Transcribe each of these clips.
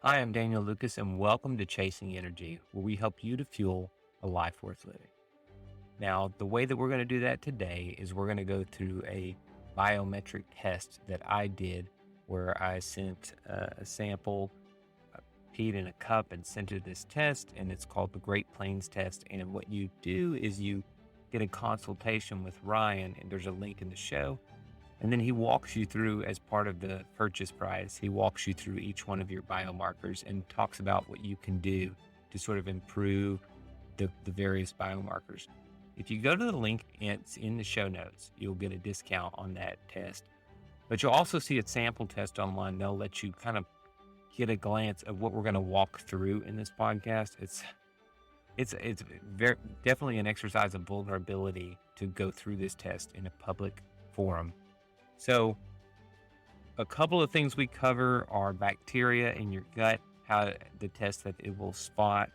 Hi, I'm Daniel Lucas, and welcome to Chasing Energy, where we help you to fuel a life worth living. Now, the way that we're going to do that today is we're going to go through a biometric test that I did where I sent a sample, peed in a cup, and sent it this test, and it's called the Great Plains Test. And what you do is you get a consultation with Ryan, and there's a link in the show. And then he walks you through, as part of the purchase price, he walks you through each one of your biomarkers and talks about what you can do to sort of improve the various biomarkers. If you go to the link, it's in the show notes, you'll get a discount on that test. But you'll also see a sample test online. They'll let you kind of get a glance of what we're going to walk through in this podcast. It's very definitely an exercise of vulnerability to go through this test in a public forum. So a couple of things we cover are bacteria in your gut, how the test that it will spot,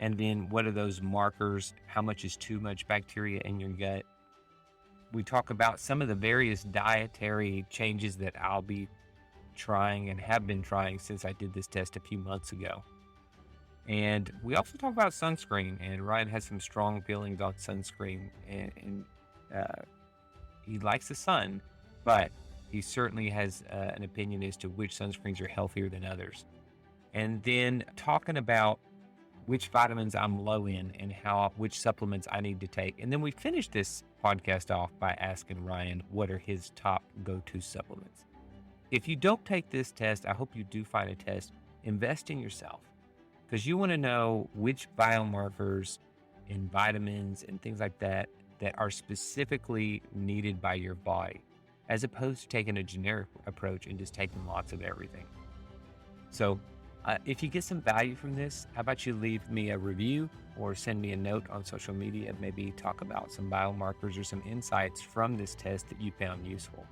and then what are those markers, how much is too much bacteria in your gut. We talk about some of the various dietary changes that I'll be trying and have been trying since I did this test a few months ago. And we also talk about sunscreen, and Ryan has some strong feelings on sunscreen, and he likes the sun, but he certainly has an opinion as to which sunscreens are healthier than others. And then talking about which vitamins I'm low in and which supplements I need to take. And then we finish this podcast off by asking Ryan what are his top go-to supplements. If you don't take this test, I hope you do find a test. Invest in yourself, because you want to know which biomarkers and vitamins and things like that are specifically needed by your body, as opposed to taking a generic approach and just taking lots of everything. So if you get some value from this, how about you leave me a review or send me a note on social media, maybe talk about some biomarkers or some insights from this test that you found useful.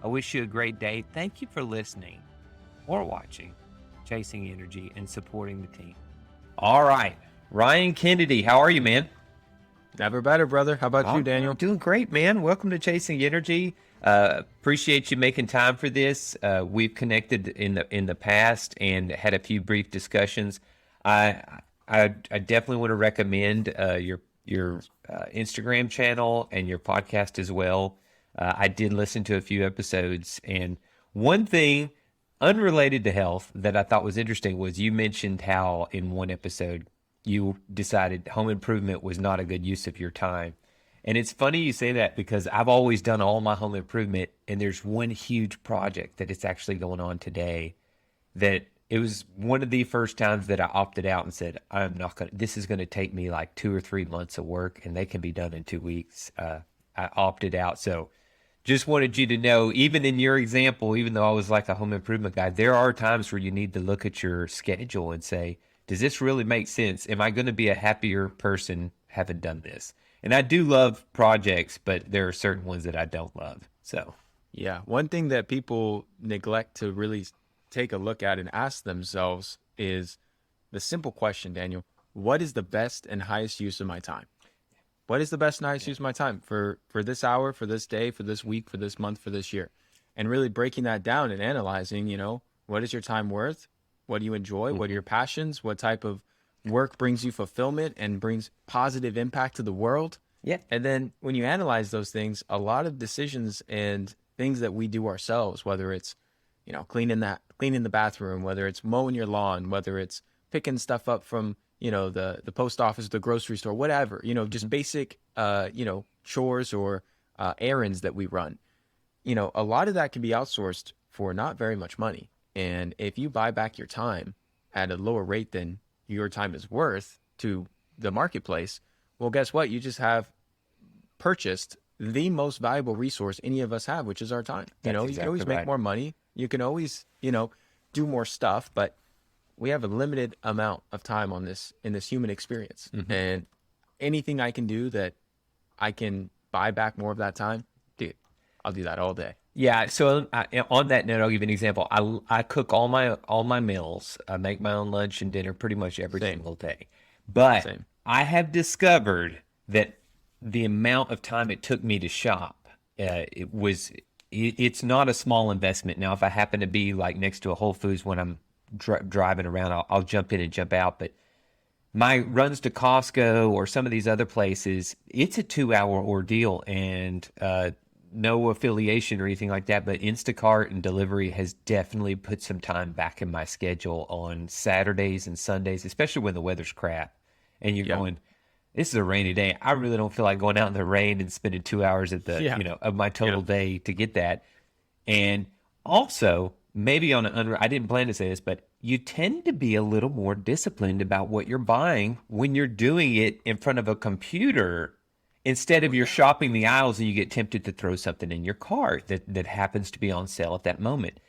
I wish you a great day. Thank you for listening or watching Chasing Energy and supporting the team. All right, Ryan Kennedy, how are you, man? Never better, brother. How about you, Daniel? Doing great, man. Welcome to Chasing Energy. Appreciate you making time for this. We've connected in the past and had a few brief discussions. I definitely want to recommend your Instagram channel and your podcast as well. I did listen to a few episodes, and one thing unrelated to health that I thought was interesting was you mentioned how in one episode you decided home improvement was not a good use of your time. And it's funny you say that, because I've always done all my home improvement, and there's one huge project that it's actually going on today that it was one of the first times that I opted out and said, this is going to take me like 2 or 3 months of work, and they can be done in 2 weeks. I opted out. So just wanted you to know, even in your example, even though I was like a home improvement guy, there are times where you need to look at your schedule and say, does this really make sense? Am I going to be a happier person having done this? And I do love projects, but there are certain ones that I don't love. So, yeah, one thing that people neglect to really take a look at and ask themselves is the simple question, Daniel: what is the best and highest use of my time? What is the best and highest use of my time for this hour, for this day, for this week, for this month, for this year? And really breaking that down and analyzing, what is your time worth? What do you enjoy? What are your passions? What type of work brings you fulfillment and brings positive impact to the world? yeah. And then when you analyze those things, a lot of decisions and things that we do ourselves, whether it's, cleaning the bathroom, whether it's mowing your lawn, whether it's picking stuff up from, the post office, the grocery store, whatever, just basic, chores or errands that we run, a lot of that can be outsourced for not very much money. And if you buy back your time at a lower rate than your time is worth to the marketplace, well, guess what? You just have purchased the most valuable resource any of us have, which is our time. You can always make more money. You can always, do more stuff, but we have a limited amount of time in this human experience. Mm-hmm. And anything I can do that I can buy back more of that time, dude, I'll do that all day. Yeah. So on that note, I'll give you an example. I cook all my meals. I make my own lunch and dinner pretty much every single day. But I have discovered that the amount of time it took me to shop, it's not a small investment. Now, if I happen to be like next to a Whole Foods when I'm driving around, I'll jump in and jump out. But my runs to Costco or some of these other places, it's a 2 hour ordeal, and no affiliation or anything like that. But Instacart and delivery has definitely put some time back in my schedule on Saturdays and Sundays, especially when the weather's crap and you're going, this is a rainy day. I really don't feel like going out in the rain and spending 2 hours at the, of my total day to get that. And also, maybe on I didn't plan to say this, but you tend to be a little more disciplined about what you're buying when you're doing it in front of a computer instead of you're shopping the aisles and you get tempted to throw something in your cart that happens to be on sale at that moment.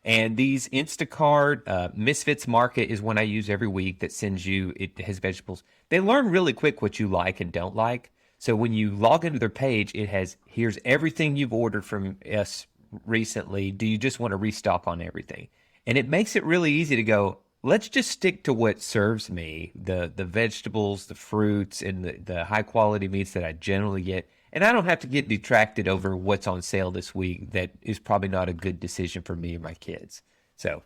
And these Instacart, Misfits Market is one I use every week that sends you, it has vegetables. They learn really quick what you like and don't like. So when you log into their page, it has, here's everything you've ordered from us recently. Do you just want to restock on everything? And it makes it really easy to go, let's just stick to what serves me, the vegetables, the fruits, and the high quality meats that I generally get. And I don't have to get detracted over what's on sale this week that is probably not a good decision for me and my kids. So,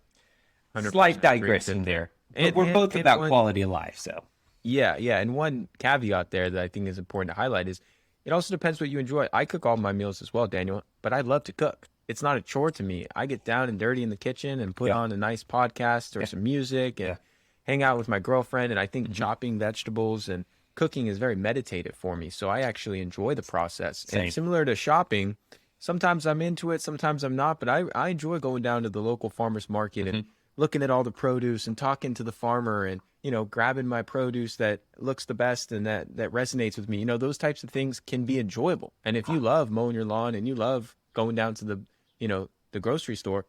slight digression there. But we're both about quality of life, so. Yeah. And one caveat there that I think is important to highlight is it also depends what you enjoy. I cook all my meals as well, Daniel, but I love to cook. It's not a chore to me. I get down and dirty in the kitchen and put on a nice podcast or some music and hang out with my girlfriend. And I think chopping vegetables and cooking is very meditative for me. So I actually enjoy the process. Same. And similar to shopping, sometimes I'm into it, sometimes I'm not. But I enjoy going down to the local farmer's market and looking at all the produce and talking to the farmer and, grabbing my produce that looks the best and that resonates with me. Those types of things can be enjoyable. And if you love mowing your lawn and you love going down to the grocery store,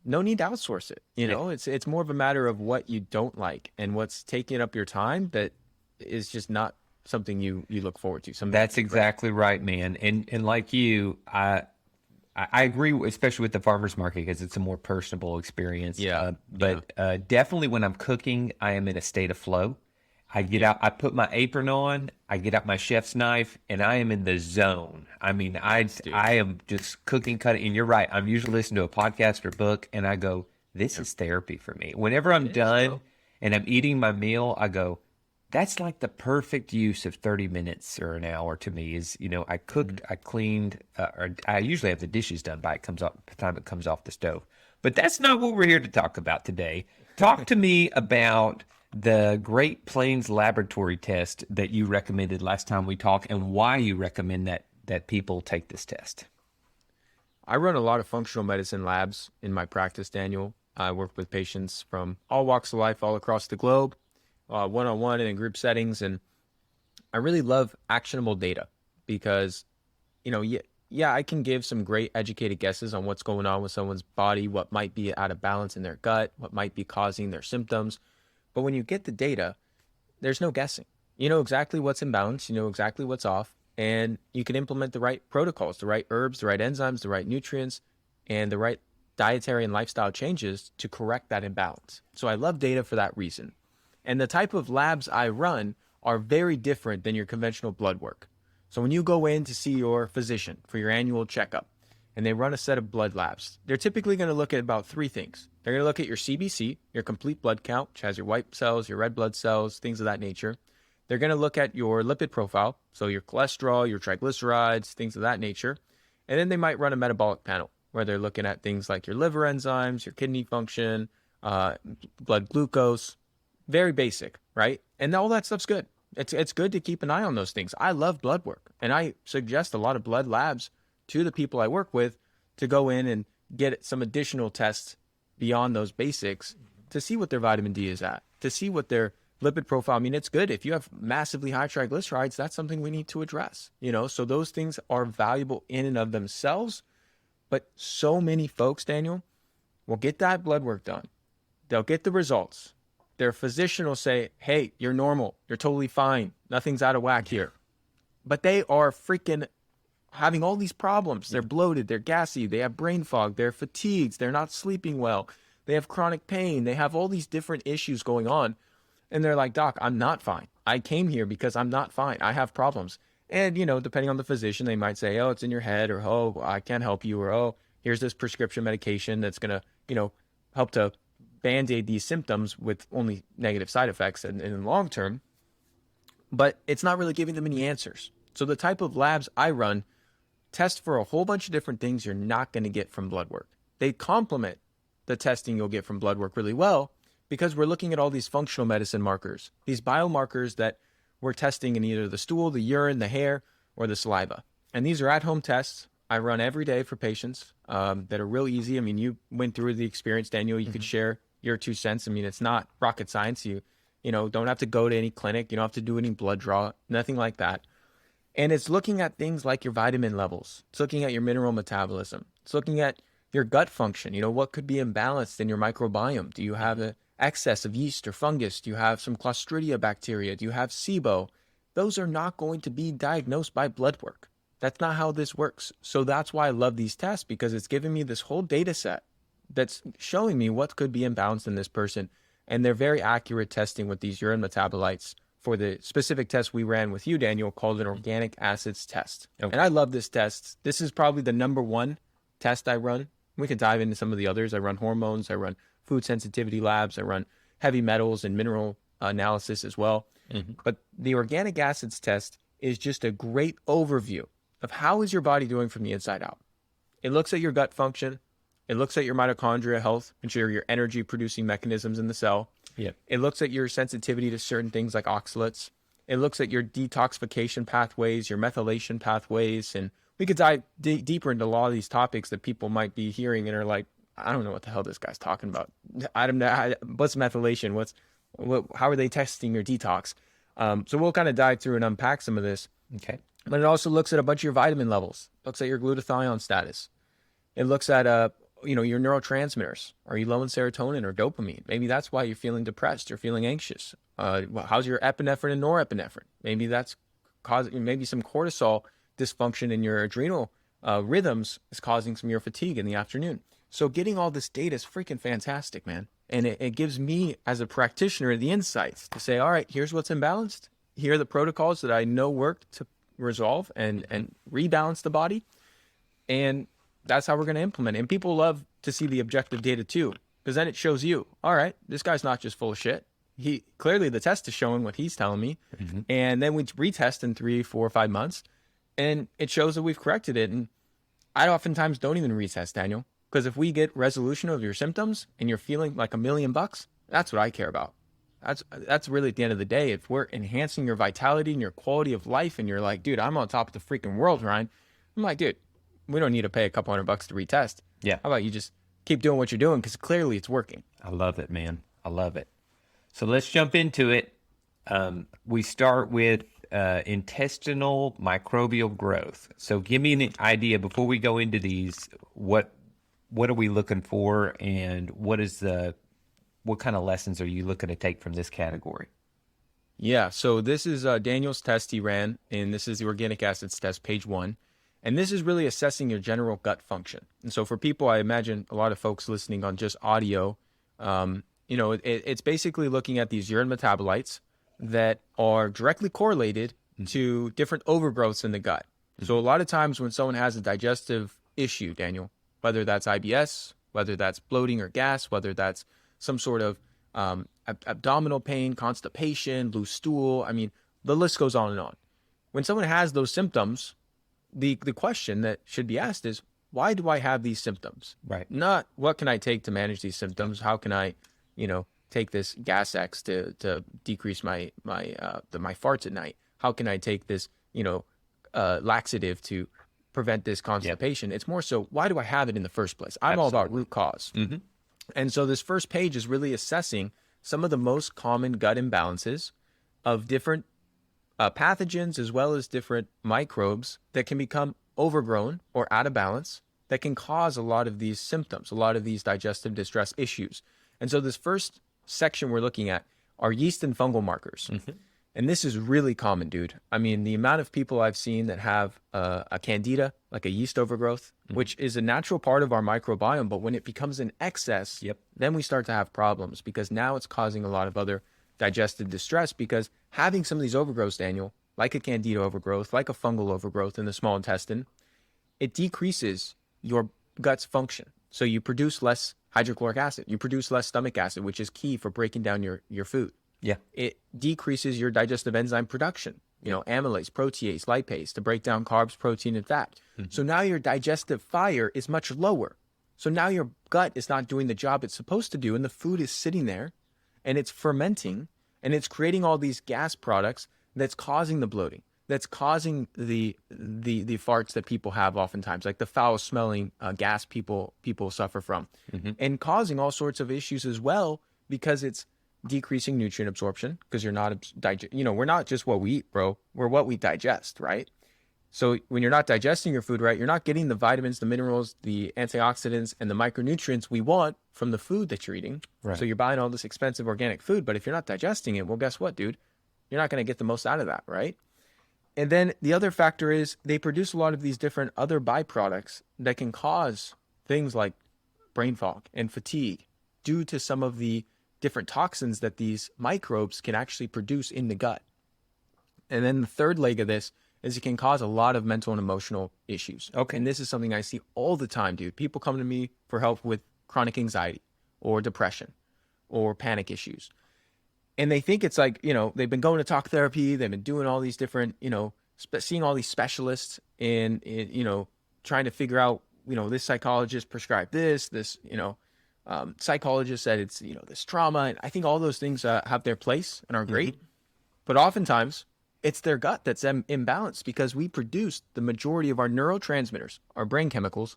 no need to outsource it. It's more of a matter of what you don't like and what's taking up your time that is just not something you look forward to. That's exactly right, man. And like you, I agree, especially with the farmer's market, because it's a more personable experience. But definitely when I'm cooking, I am in a state of flow. I get out, I put my apron on, I get out my chef's knife, and I am in the zone. I mean, I am just cooking, cutting. And you're right. I'm usually listening to a podcast or book, and I go, this is therapy for me. Whenever I'm done and I'm eating my meal, I go, that's like the perfect use of 30 minutes or an hour to me is, I cooked, I cleaned, or I usually have the dishes done by the time it comes off the stove. But that's not what we're here to talk about today. Talk to me about the Great Plains laboratory test that you recommended last time we talked and why you recommend that people take this test. I run a lot of functional medicine labs in my practice, Daniel. I work with patients from all walks of life all across the globe, one-on-one and in group settings. And I really love actionable data because, I can give some great educated guesses on what's going on with someone's body, what might be out of balance in their gut, what might be causing their symptoms. But when you get the data, there's no guessing. You know exactly what's in balance. You know exactly what's off. And you can implement the right protocols, the right herbs, the right enzymes, the right nutrients, and the right dietary and lifestyle changes to correct that imbalance. So I love data for that reason. And the type of labs I run are very different than your conventional blood work. So when you go in to see your physician for your annual checkup and they run a set of blood labs, they're typically going to look at about three things. They're going to look at your CBC, your complete blood count, which has your white cells, your red blood cells, things of that nature. They're going to look at your lipid profile, so your cholesterol, your triglycerides, things of that nature. And then they might run a metabolic panel where they're looking at things like your liver enzymes, your kidney function, blood glucose. Very basic, right? And all that stuff's good. It's good to keep an eye on those things. I love blood work, and I suggest a lot of blood labs to the people I work with to go in and get some additional tests beyond those basics to see what their vitamin D is at, to see what their lipid profile. I mean, it's good. If you have massively high triglycerides, that's something we need to address, so those things are valuable in and of themselves. But so many folks, Daniel, will get that blood work done. They'll get the results. Their physician will say, hey, you're normal. You're totally fine. Nothing's out of whack here. But they are freaking having all these problems. They're bloated. They're gassy. They have brain fog. They're fatigued. They're not sleeping well. They have chronic pain. They have all these different issues going on. And they're like, doc, I'm not fine. I came here because I'm not fine. I have problems. And, depending on the physician, they might say, oh, it's in your head, or, oh, I can't help you, or, oh, here's this prescription medication that's going to, help to band-aid these symptoms with only negative side effects in the long term, but it's not really giving them any answers. So the type of labs I run test for a whole bunch of different things you're not going to get from blood work. They complement the testing you'll get from blood work really well because we're looking at all these functional medicine markers, these biomarkers that we're testing in either the stool, the urine, the hair, or the saliva. And these are at-home tests I run every day for patients that are real easy. I mean, you went through the experience, Daniel. You could share your 2 cents. I mean, it's not rocket science. You don't have to go to any clinic. You don't have to do any blood draw, nothing like that. And it's looking at things like your vitamin levels. It's looking at your mineral metabolism. It's looking at your gut function. What could be imbalanced in your microbiome? Do you have an excess of yeast or fungus? Do you have some Clostridia bacteria? Do you have SIBO? Those are not going to be diagnosed by blood work. That's not how this works. So that's why I love these tests, because it's giving me this whole data set that's showing me what could be imbalanced in this person. And they're very accurate testing with these urine metabolites for the specific test we ran with you, Daniel, called an organic acids test. Okay. And I love this test. This is probably the number one test I run. We could dive into some of the others. I run hormones. I run food sensitivity labs. I run heavy metals and mineral analysis as well. But the organic acids test is just a great overview of how is your body doing from the inside out. It looks at your gut function. It looks at your mitochondria health, ensure your energy producing mechanisms in the cell. It looks at your sensitivity to certain things like oxalates. It looks at your detoxification pathways, your methylation pathways. And we could dive deeper into a lot of these topics that people might be hearing and are like, I don't know what the hell this guy's talking about. I don't know. What's methylation? How are they testing your detox? So we'll kind of dive through and unpack some of this. Okay. But it also looks at a bunch of your vitamin levels. It looks at your glutathione status. It looks at your neurotransmitters. Are you low in serotonin or dopamine? Maybe that's why you're feeling depressed or feeling anxious. How's your epinephrine and norepinephrine? Maybe that's causing some cortisol dysfunction in your adrenal rhythms is causing some of your fatigue in the afternoon. So getting all this data is freaking fantastic, man. And it gives me as a practitioner the insights to say, all right, here's what's imbalanced. Here are the protocols that I know work to resolve and rebalance the body. And that's how we're going to implement it. And people love to see the objective data too, because then it shows you, all right, this guy's not just full of shit. He clearly the test is showing what he's telling me. And then we retest in 3, 4, 5 months and it shows that we've corrected it. And I oftentimes don't even retest, Daniel, because if we get resolution of your symptoms and you're feeling like $1 million, that's what I care about. That's really at the end of the day. If we're enhancing your vitality and your quality of life and you're like, dude, I'm on top of the freaking world, Ryan. I'm like, dude, we don't need to pay a couple $100 to retest. Yeah. How about you just keep doing what you're doing? Because clearly it's working. I love it, man. I love it. So let's jump into it. We start with intestinal microbial growth. So give me an idea before we go into these, what are we looking for and what kind of lessons are you looking to take from this category? Yeah, so this is Daniel's test he ran, and this is the organic acids test, page 1. And this is really assessing your general gut function. And so for people, I imagine a lot of folks listening on just audio, it's basically looking at these urine metabolites that are directly correlated to different overgrowths in the gut. So a lot of times when someone has a digestive issue, Daniel, whether that's IBS, whether that's bloating or gas, whether that's some sort of abdominal pain, constipation, loose stool. I mean, the list goes on and on. When someone has those symptoms, the question that should be asked is, why do I have these symptoms? Right. Not what can I take to manage these symptoms? How can I, take this Gas X to decrease my farts at night? How can I take this, laxative to prevent this constipation? It's more so, why do I have it in the first place? I'm all about root cause. And so this first page is really assessing some of the most common gut imbalances of different pathogens as well as different microbes that can become overgrown or out of balance that can cause a lot of these symptoms, a lot of these digestive distress issues. And so this first section we're looking at are yeast and fungal markers. And this is really common, dude. I mean, the amount of people I've seen that have a Candida, like a yeast overgrowth, which is a natural part of our microbiome, but when it becomes an excess, then we start to have problems because now it's causing a lot of other digestive distress because having some of these overgrowths, Daniel, like a Candida overgrowth, like a fungal overgrowth in the small intestine, it decreases your gut's function. So you produce less hydrochloric acid. You produce less stomach acid, which is key for breaking down your food. Yeah. It decreases your digestive enzyme production, amylase, protease, lipase, to break down carbs, protein, and fat. So now your digestive fire is much lower. So now your gut is not doing the job it's supposed to do, and the food is sitting there, and it's fermenting, and it's creating all these gas products that's causing the bloating, that's causing the farts that people have oftentimes, like the foul smelling gas people suffer from, and causing all sorts of issues as well, because it's decreasing nutrient absorption, because you're not we're not just what we eat, bro. We're what we digest, right? So when you're not digesting your food right, you're not getting the vitamins, the minerals, the antioxidants, and the micronutrients we want from the food that you're eating. Right. So you're buying all this expensive organic food, but if you're not digesting it, well, guess what, dude? You're not going to get the most out of that, right? And then the other factor is they produce a lot of these different other byproducts that can cause things like brain fog and fatigue due to some of the different toxins that these microbes can actually produce in the gut. And then the third leg of this is it can cause a lot of mental and emotional issues. Okay. And this is something I see all the time, dude. People come to me for help with chronic anxiety or depression or panic issues. And they think it's like, they've been going to talk therapy. They've been doing all these different, seeing all these specialists and trying to figure out, this psychologist prescribed this, psychologist said it's, this trauma. And I think all those things have their place and are great. But oftentimes it's their gut that's imbalanced, because we produce the majority of our neurotransmitters, our brain chemicals,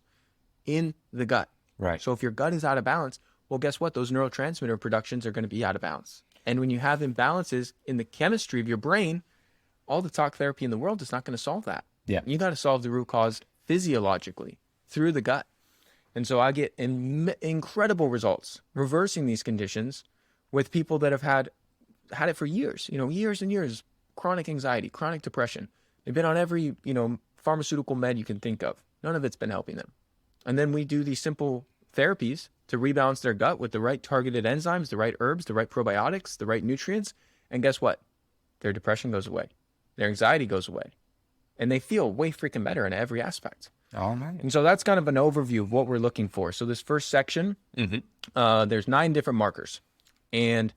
in the gut. Right. So if your gut is out of balance, well, guess what? Those neurotransmitter productions are going to be out of balance. And when you have imbalances in the chemistry of your brain, all the talk therapy in the world is not going to solve that. Yeah. You got to solve the root cause physiologically through the gut. And so I get incredible results reversing these conditions with people that have had it for years, years and years. Chronic anxiety, chronic depression. They've been on every, pharmaceutical med you can think of. None of it's been helping them. And then we do these simple therapies to rebalance their gut with the right targeted enzymes, the right herbs, the right probiotics, the right nutrients. And guess what? Their depression goes away. Their anxiety goes away. And they feel way freaking better in every aspect. All right. And so that's kind of an overview of what we're looking for. So this first section, there's 9 different markers. And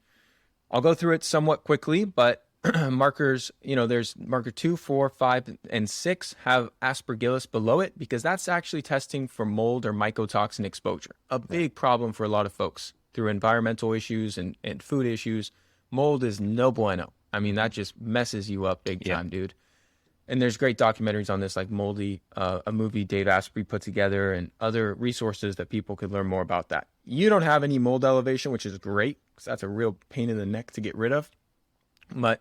I'll go through it somewhat quickly, but markers, there's marker 2, 4, 5, and 6 have aspergillus below it, because that's actually testing for mold or mycotoxin exposure. A big problem for a lot of folks through environmental issues and food issues. Mold is no bueno. I mean, that just messes you up big time, dude. And there's great documentaries on this, like Moldy, a movie Dave Asprey put together, and other resources that people could learn more about that. You don't have any mold elevation, which is great, because that's a real pain in the neck to get rid of. But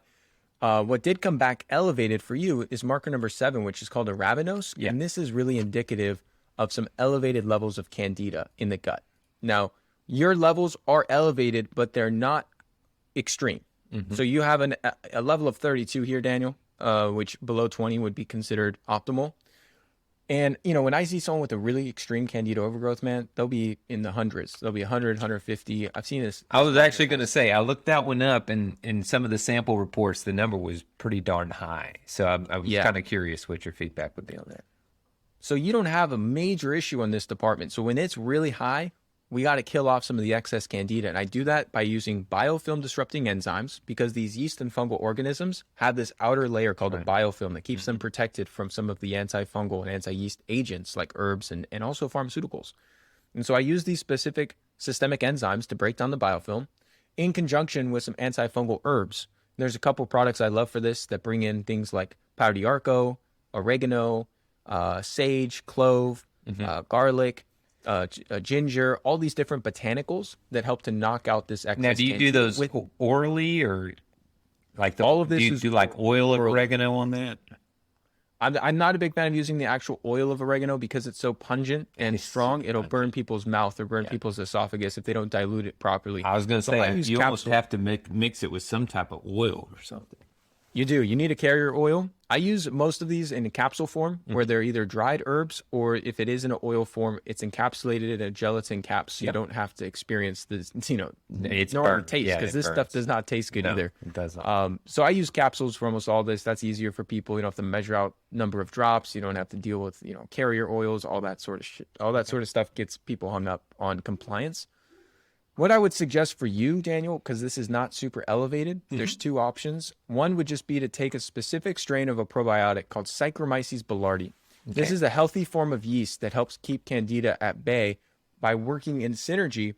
what did come back elevated for you is marker number 7, which is called a ravenose. Yeah. And this is really indicative of some elevated levels of Candida in the gut. Now, your levels are elevated, but they're not extreme. So you have a level of 32 here, Daniel, which below 20 would be considered optimal. And, when I see someone with a really extreme Candida overgrowth, man, they'll be in the hundreds. They'll be 100, 150. I've seen this. I was actually going to say, I looked that one up, and in some of the sample reports, the number was pretty darn high. So I was kind of curious what your feedback would be on that. So you don't have a major issue in this department. So when it's really high, we got to kill off some of the excess Candida. And I do that by using biofilm disrupting enzymes, because these yeast and fungal organisms have this outer layer called a biofilm that keeps them protected from some of the antifungal and anti-yeast agents like herbs and also pharmaceuticals. And so I use these specific systemic enzymes to break down the biofilm in conjunction with some antifungal herbs. There's a couple products I love for this that bring in things like pau d'arco, oregano, sage, clove, garlic, ginger, all these different botanicals that help to knock out this excess. Now, do you do those orally, or like all of this? Do you do like oil of oregano on that? I'm not a big fan of using the actual oil of oregano, because it's so pungent and strong. It'll burn people's mouth or burn people's esophagus if they don't dilute it properly. I was going to say, you almost have to mix it with some type of oil or something. You do. You need a carrier oil. I use most of these in a capsule form where they're either dried herbs, or if it is in an oil form, it's encapsulated in a gelatin cap, so you don't have to experience this, It's normal burnt. taste, Yeah, because it this stuff burns. does not taste good No, either. it doesn't. So I use capsules for almost all this. That's easier for people. You don't have to measure out number of drops. You don't have to deal with, carrier oils, all that sort of shit. All that sort of stuff gets people hung up on compliance. What I would suggest for you, Daniel, because this is not super elevated, there's two options. One would just be to take a specific strain of a probiotic called Saccharomyces boulardii. This is a healthy form of yeast that helps keep Candida at bay by working in synergy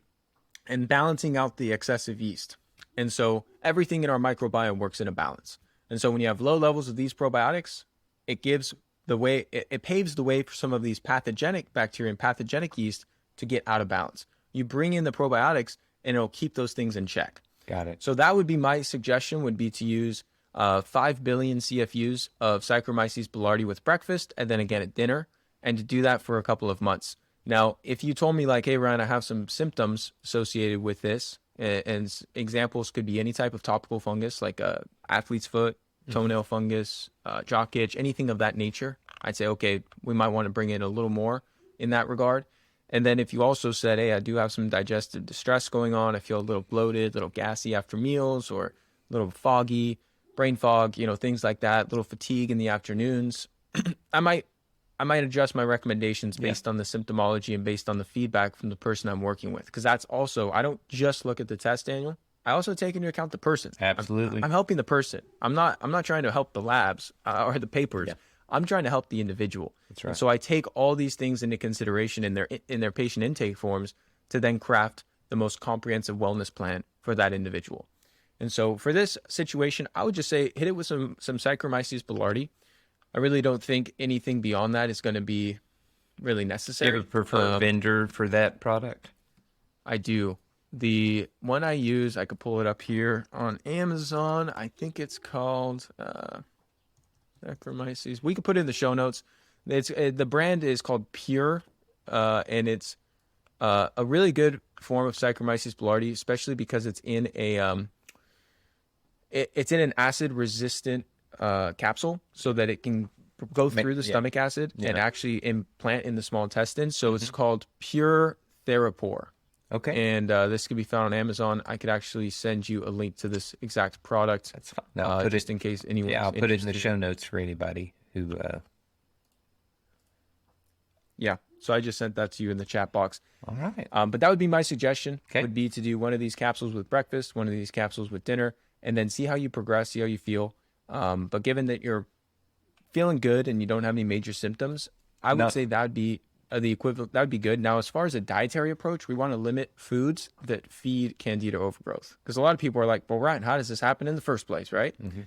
and balancing out the excessive yeast. And so everything in our microbiome works in a balance. And so when you have low levels of these probiotics, it gives the way, it paves the way for some of these pathogenic bacteria and pathogenic yeast to get out of balance. You bring in the probiotics and it'll keep those things in check. Got it. So that would be my suggestion, would be to use 5 billion CFUs of Saccharomyces boulardii with breakfast and then again at dinner, and to do that for a couple of months. Now, if you told me like, hey, Ryan, I have some symptoms associated with this, and examples could be any type of topical fungus like athlete's foot, toenail fungus, jock itch, anything of that nature, I'd say, okay, we might want to bring in a little more in that regard. And then if you also said, hey, I do have some digestive distress going on, I feel a little bloated, a little gassy after meals, or a little foggy, brain fog, things like that, a little fatigue in the afternoons, I might adjust my recommendations based on the symptomology and based on the feedback from the person I'm working with. Because that's also, I don't just look at the test, Daniel. I also take into account the person. Absolutely. I'm helping the person. I'm not trying to help the labs or the papers. Yeah. I'm trying to help the individual. That's right. And so I take all these things into consideration in their patient intake forms to then craft the most comprehensive wellness plan for that individual. And so for this situation, I would just say hit it with some Saccharomyces boulardii. I really don't think anything beyond that is going to be really necessary. Do you prefer a vendor for that product? I do. The one I use, I could pull it up here on Amazon. I think it's called Saccharomyces. We could put it in the show notes. The brand is called Pure, and it's a really good form of Saccharomyces boulardii, especially because it's in an acid-resistant capsule, so that it can go through the stomach acid and actually implant in the small intestine. So it's called Pure Therapore. Okay. And this can be found on Amazon. I could actually send you a link to this exact product. That's fine. No, put just in case anyone. Yeah, I'll put it in the show notes for anybody who. Yeah. So I just sent that to you in the chat box. All right. But that would be my suggestion. Okay. Would be to do one of these capsules with breakfast, one of these capsules with dinner, and then see how you progress, see how you feel. But given that you're feeling good and you don't have any major symptoms, I would say that would be the equivalent. That would be good. Now, as far as a dietary approach, we want to limit foods that feed Candida overgrowth, because a lot of people are like, well, Ryan, how does this happen in the first place, right? Mm-hmm.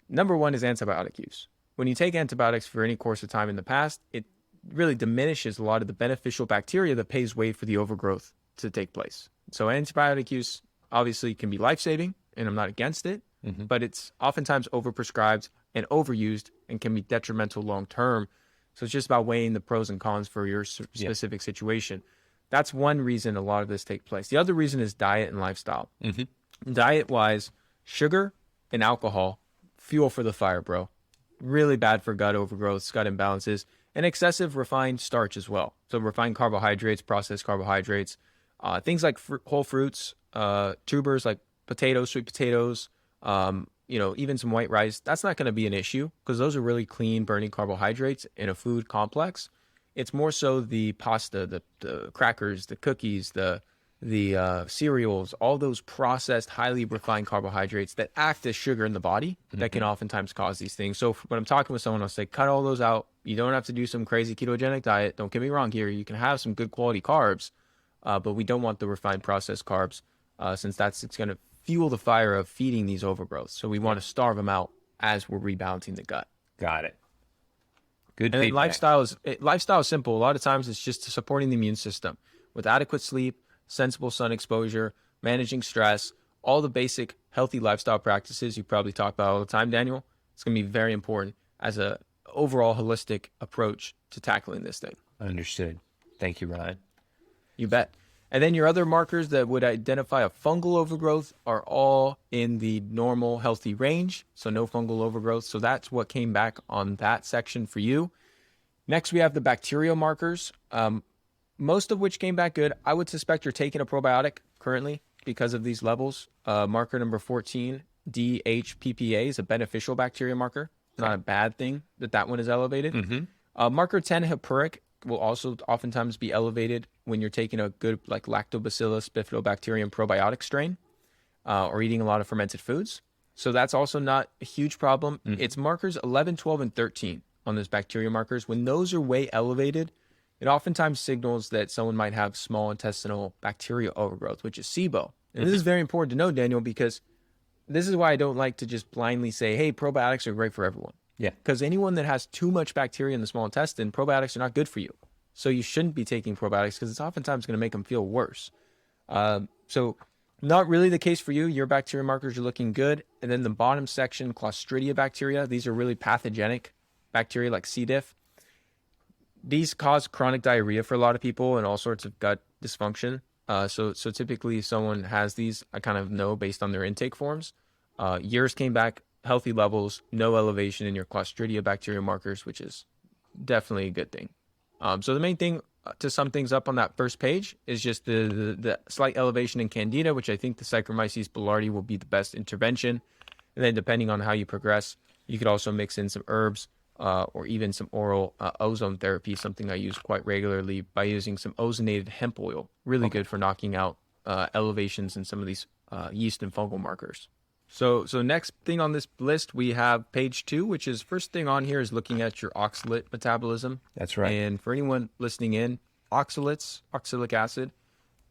Number one is antibiotic use. When you take antibiotics for any course of time in the past, it really diminishes a lot of the beneficial bacteria that paves way for the overgrowth to take place. So antibiotic use obviously can be life-saving, and I'm not against it, but it's oftentimes overprescribed and overused and can be detrimental long-term. So it's just about weighing the pros and cons for your specific situation. That's one reason a lot of this takes place. The other reason is diet and lifestyle. Diet-wise, sugar and alcohol, fuel for the fire, bro. Really bad for gut overgrowth, gut imbalances, and excessive refined starch as well. So refined carbohydrates, processed carbohydrates, things like whole fruits, tubers like potatoes, sweet potatoes, even some white rice. That's not going to be an issue because those are really clean burning carbohydrates in a food complex. It's more so the pasta, the crackers, the cookies, the cereals, all those processed, highly refined carbohydrates that act as sugar in the body that can oftentimes cause these things. So when I'm talking with someone, I'll say, cut all those out. You don't have to do some crazy ketogenic diet. Don't get me wrong here. You can have some good quality carbs, but we don't want the refined processed carbs since it's going to fuel the fire of feeding these overgrowths. So we want to starve them out as we're rebalancing the gut. Got it. Good. And lifestyle is simple. A lot of times it's just supporting the immune system with adequate sleep, sensible sun exposure, managing stress, all the basic healthy lifestyle practices you probably talk about all the time, Daniel. It's going to be very important as a overall holistic approach to tackling this thing. Understood. Thank you, Ryan. You bet. And then your other markers that would identify a fungal overgrowth are all in the normal healthy range. So no fungal overgrowth. So that's what came back on that section for you. Next, we have the bacterial markers, most of which came back good. I would suspect you're taking a probiotic currently because of these levels. Marker number 14, DHPPA, is a beneficial bacteria marker. It's not a bad thing that one is elevated. Marker 10, hippuric, will also oftentimes be elevated when you're taking a good like Lactobacillus bifidobacterium probiotic strain or eating a lot of fermented foods. So that's also not a huge problem. It's markers 11, 12, and 13 on those bacteria markers. When those are way elevated, it oftentimes signals that someone might have small intestinal bacteria overgrowth, which is SIBO. And this is very important to know, Daniel, because this is why I don't like to just blindly say, hey, probiotics are great for everyone. Yeah. Because anyone that has too much bacteria in the small intestine, probiotics are not good for you. So you shouldn't be taking probiotics because it's oftentimes going to make them feel worse. So not really the case for you. Your bacteria markers are looking good. And then the bottom section, Clostridia bacteria, these are really pathogenic bacteria like C. diff. These cause chronic diarrhea for a lot of people and all sorts of gut dysfunction. So typically someone has these, I kind of know based on their intake forms. Yours came back healthy levels, no elevation in your Clostridia bacteria markers, which is definitely a good thing. So the main thing to sum things up on that first page is just the slight elevation in Candida, which I think the Saccharomyces boulardii will be the best intervention. And then depending on how you progress, you could also mix in some herbs or even some oral ozone therapy, something I use quite regularly by using some ozonated hemp oil. Really good for knocking out elevations in some of these yeast and fungal markers. So next thing on this list, we have page 2, which is first thing on here is looking at your oxalate metabolism. That's right. And for anyone listening in, oxalic acid,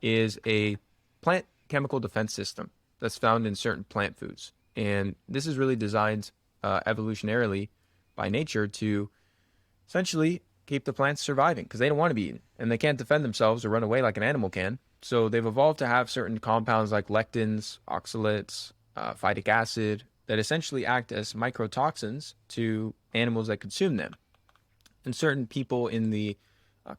is a plant chemical defense system that's found in certain plant foods. And this is really designed evolutionarily by nature to essentially keep the plants surviving because they don't want to be eaten and they can't defend themselves or run away like an animal can. So they've evolved to have certain compounds like lectins, oxalates, phytic acid that essentially act as mycotoxins to animals that consume them. And certain people in the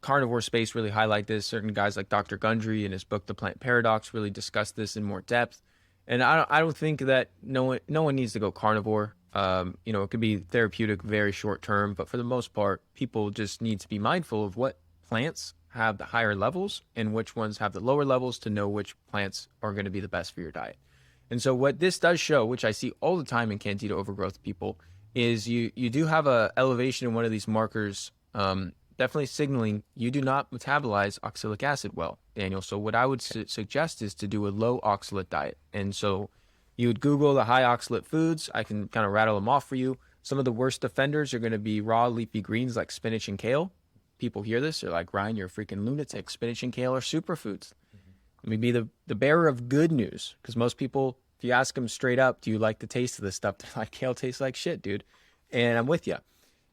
carnivore space really highlight this. Certain guys like Dr. Gundry in his book, The Plant Paradox, really discuss this in more depth. And I don't think that no one needs to go carnivore. It could be therapeutic very short term, but for the most part, people just need to be mindful of what plants have the higher levels and which ones have the lower levels to know which plants are going to be the best for your diet. And so what this does show, which I see all the time in Candida overgrowth people, is you do have a elevation in one of these markers, definitely signaling you do not metabolize oxalic acid well, Daniel. So what I would suggest is to do a low oxalate diet. And so you would Google the high oxalate foods. I can kind of rattle them off for you. Some of the worst offenders are going to be raw leafy greens like spinach and kale. People hear this, they're like, Ryan, you're a freaking lunatic. Spinach and kale are superfoods. Let me be the bearer of good news, because most people, if you ask them straight up, do you like the taste of this stuff? They're like, kale tastes like shit, dude. And I'm with you.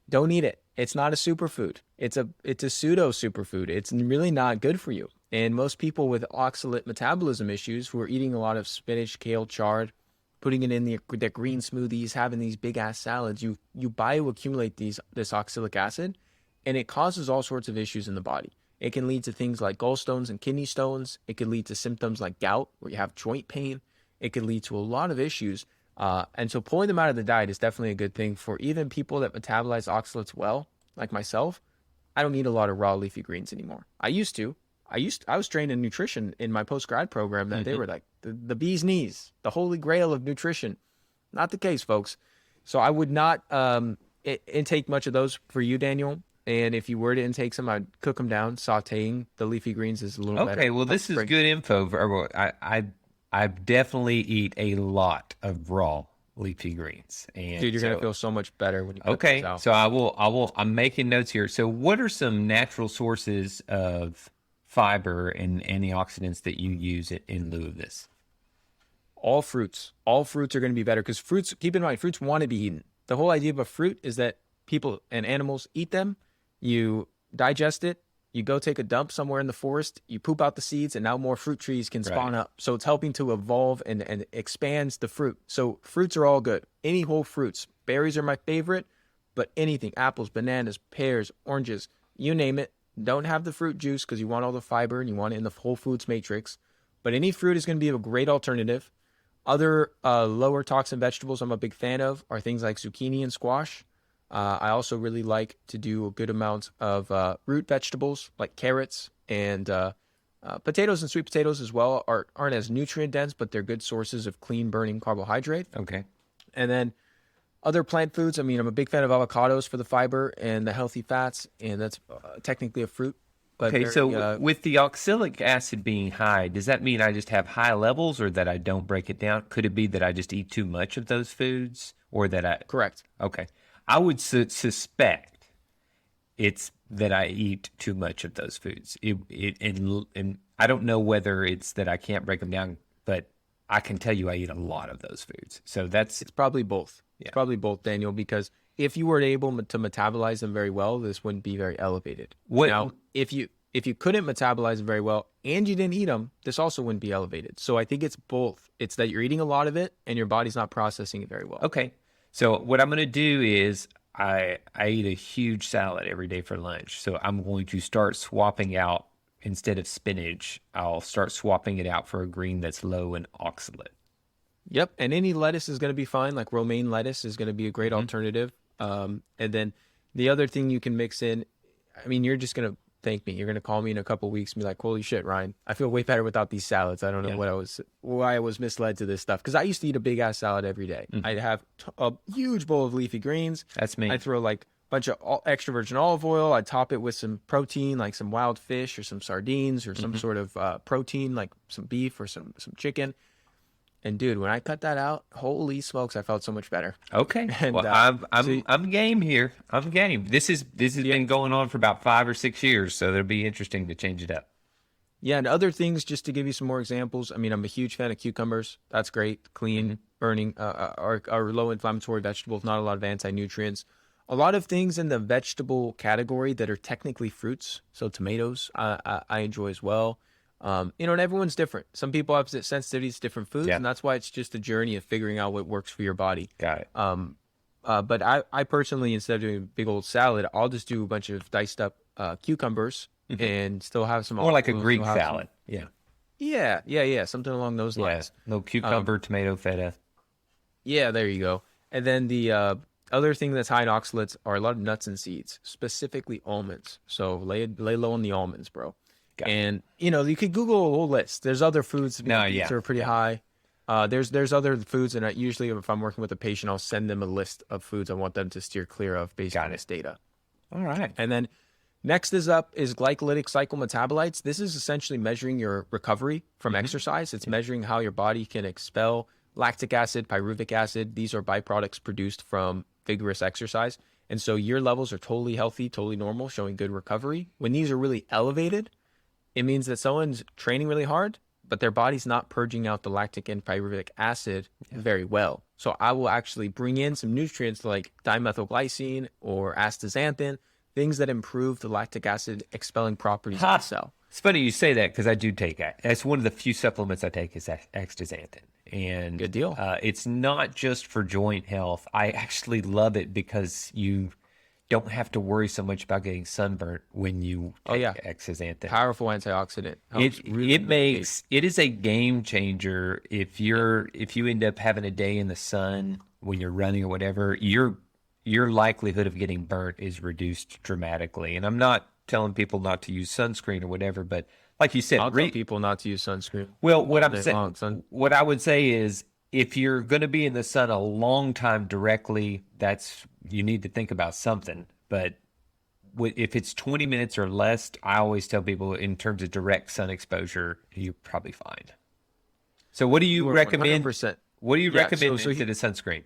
Don't eat it. It's not a superfood. It's a pseudo superfood. It's really not good for you. And most people with oxalate metabolism issues who are eating a lot of spinach, kale, chard, putting it in their green smoothies, having these big ass salads, you bioaccumulate this oxalic acid, and it causes all sorts of issues in the body. It can lead to things like gallstones and kidney stones. It could lead to symptoms like gout, where you have joint pain. It could lead to a lot of issues. And so pulling them out of the diet is definitely a good thing for even people that metabolize oxalates well, like myself. I don't eat a lot of raw leafy greens anymore. I used to. I was trained in nutrition in my post-grad program that they were like the bee's knees, the holy grail of nutrition. Not the case, folks. So I would not intake much of those for you, Daniel. And if you were to intake some, I'd cook them down. Sauteing the leafy greens is a little better. Okay, well, this is good info. I definitely eat a lot of raw leafy greens. And dude, you're going to feel so much better when you cook these out. So I'm making notes here. So what are some natural sources of fiber and antioxidants that you use in lieu of this? All fruits are going to be better because fruits, keep in mind, fruits want to be eaten. The whole idea of a fruit is that people and animals eat them, you digest it, you go take a dump somewhere in the forest, you poop out the seeds, and now more fruit trees can spawn up. So it's helping to evolve and expands the fruit. So fruits are all good. Any whole fruits. Berries are my favorite, but anything, apples, bananas, pears, oranges, you name it, don't have the fruit juice because you want all the fiber and you want it in the whole foods matrix. But any fruit is going to be a great alternative. Other lower toxin vegetables I'm a big fan of are things like zucchini and squash. I also really like to do a good amount of root vegetables like carrots and potatoes and sweet potatoes as well. Aren't as nutrient dense, but they're good sources of clean burning carbohydrate. Okay. And then other plant foods, I mean, I'm a big fan of avocados for the fiber and the healthy fats, and that's technically a fruit. But Okay, so with the oxalic acid being high, does that mean I just have high levels or that I don't break it down? Could it be that I just eat too much of those foods or that I... Correct. Okay. I would suspect it's that I eat too much of those foods. And I don't know whether it's that I can't break them down, but I can tell you I eat a lot of those foods. So It's probably both. Yeah. It's probably both, Daniel, because if you were able to metabolize them very well, this wouldn't be very elevated. Now, if you couldn't metabolize them very well and you didn't eat them, this also wouldn't be elevated. So I think it's both. It's that you're eating a lot of it and your body's not processing it very well. Okay. So what I'm going to do is I eat a huge salad every day for lunch. So I'm going to start swapping out, instead of spinach, I'll start swapping it out for a green that's low in oxalate. Yep. And any lettuce is going to be fine. Like romaine lettuce is going to be a great alternative. And then the other thing you can mix in, I mean, you're just going to thank me. You're going to call me in a couple of weeks and be like, holy shit, Ryan, I feel way better without these salads. I don't know why I was misled to this stuff. Because I used to eat a big ass salad every day. I'd have a huge bowl of leafy greens. That's me. I'd throw like a bunch of extra virgin olive oil. I'd top it with some protein, like some wild fish or some sardines or some sort of protein, like some beef or some chicken. And dude, when I cut that out, holy smokes, I felt so much better. Okay. And, well, I'm game here. I'm game. This has been going on for about 5 or 6 years, so it'll be interesting to change it up. Yeah, and other things, just to give you some more examples. I mean, I'm a huge fan of cucumbers. That's great, clean, burning, are low inflammatory vegetables, not a lot of anti-nutrients. A lot of things in the vegetable category that are technically fruits. So tomatoes, I enjoy as well. And everyone's different. Some people have sensitivities to different foods, and that's why it's just a journey of figuring out what works for your body. Got it. But I personally, instead of doing a big old salad, I'll just do a bunch of diced up cucumbers and still have some... More like a Greek salad. Yeah. Something along those lines. No cucumber, tomato, feta. Yeah, there you go. And then the other thing that's high in oxalates are a lot of nuts and seeds, specifically almonds. So lay low on the almonds, bro. And you could Google a whole list. There's other foods that are pretty high. There's other foods, and usually if I'm working with a patient, I'll send them a list of foods I want them to steer clear of based on this data. All right. And then next is glycolytic cycle metabolites. This is essentially measuring your recovery from exercise. It's measuring how your body can expel lactic acid, pyruvic acid. These are byproducts produced from vigorous exercise. And so your levels are totally healthy, totally normal, showing good recovery. When these are really elevated, it means that someone's training really hard, but their body's not purging out the lactic and pyruvic acid very well. So I will actually bring in some nutrients like dimethylglycine or astaxanthin, things that improve the lactic acid expelling properties of the cell. It's funny you say that because I do take that. That's one of the few supplements I take is astaxanthin. And good deal. It's not just for joint health. I actually love it because you don't have to worry so much about getting sunburnt when you take astaxanthin. Powerful antioxidant. It is a game changer if you end up having a day in the sun when you're running or whatever, your likelihood of getting burnt is reduced dramatically. And I'm not telling people not to use sunscreen or whatever, but like you said, I'll tell people not to use sunscreen. Well, what I would say is if you're going to be in the sun a long time directly, you need to think about something. But if it's 20 minutes or less, I always tell people in terms of direct sun exposure, you're probably fine. So what do you recommend? 100%. What do you recommend instead of sunscreen?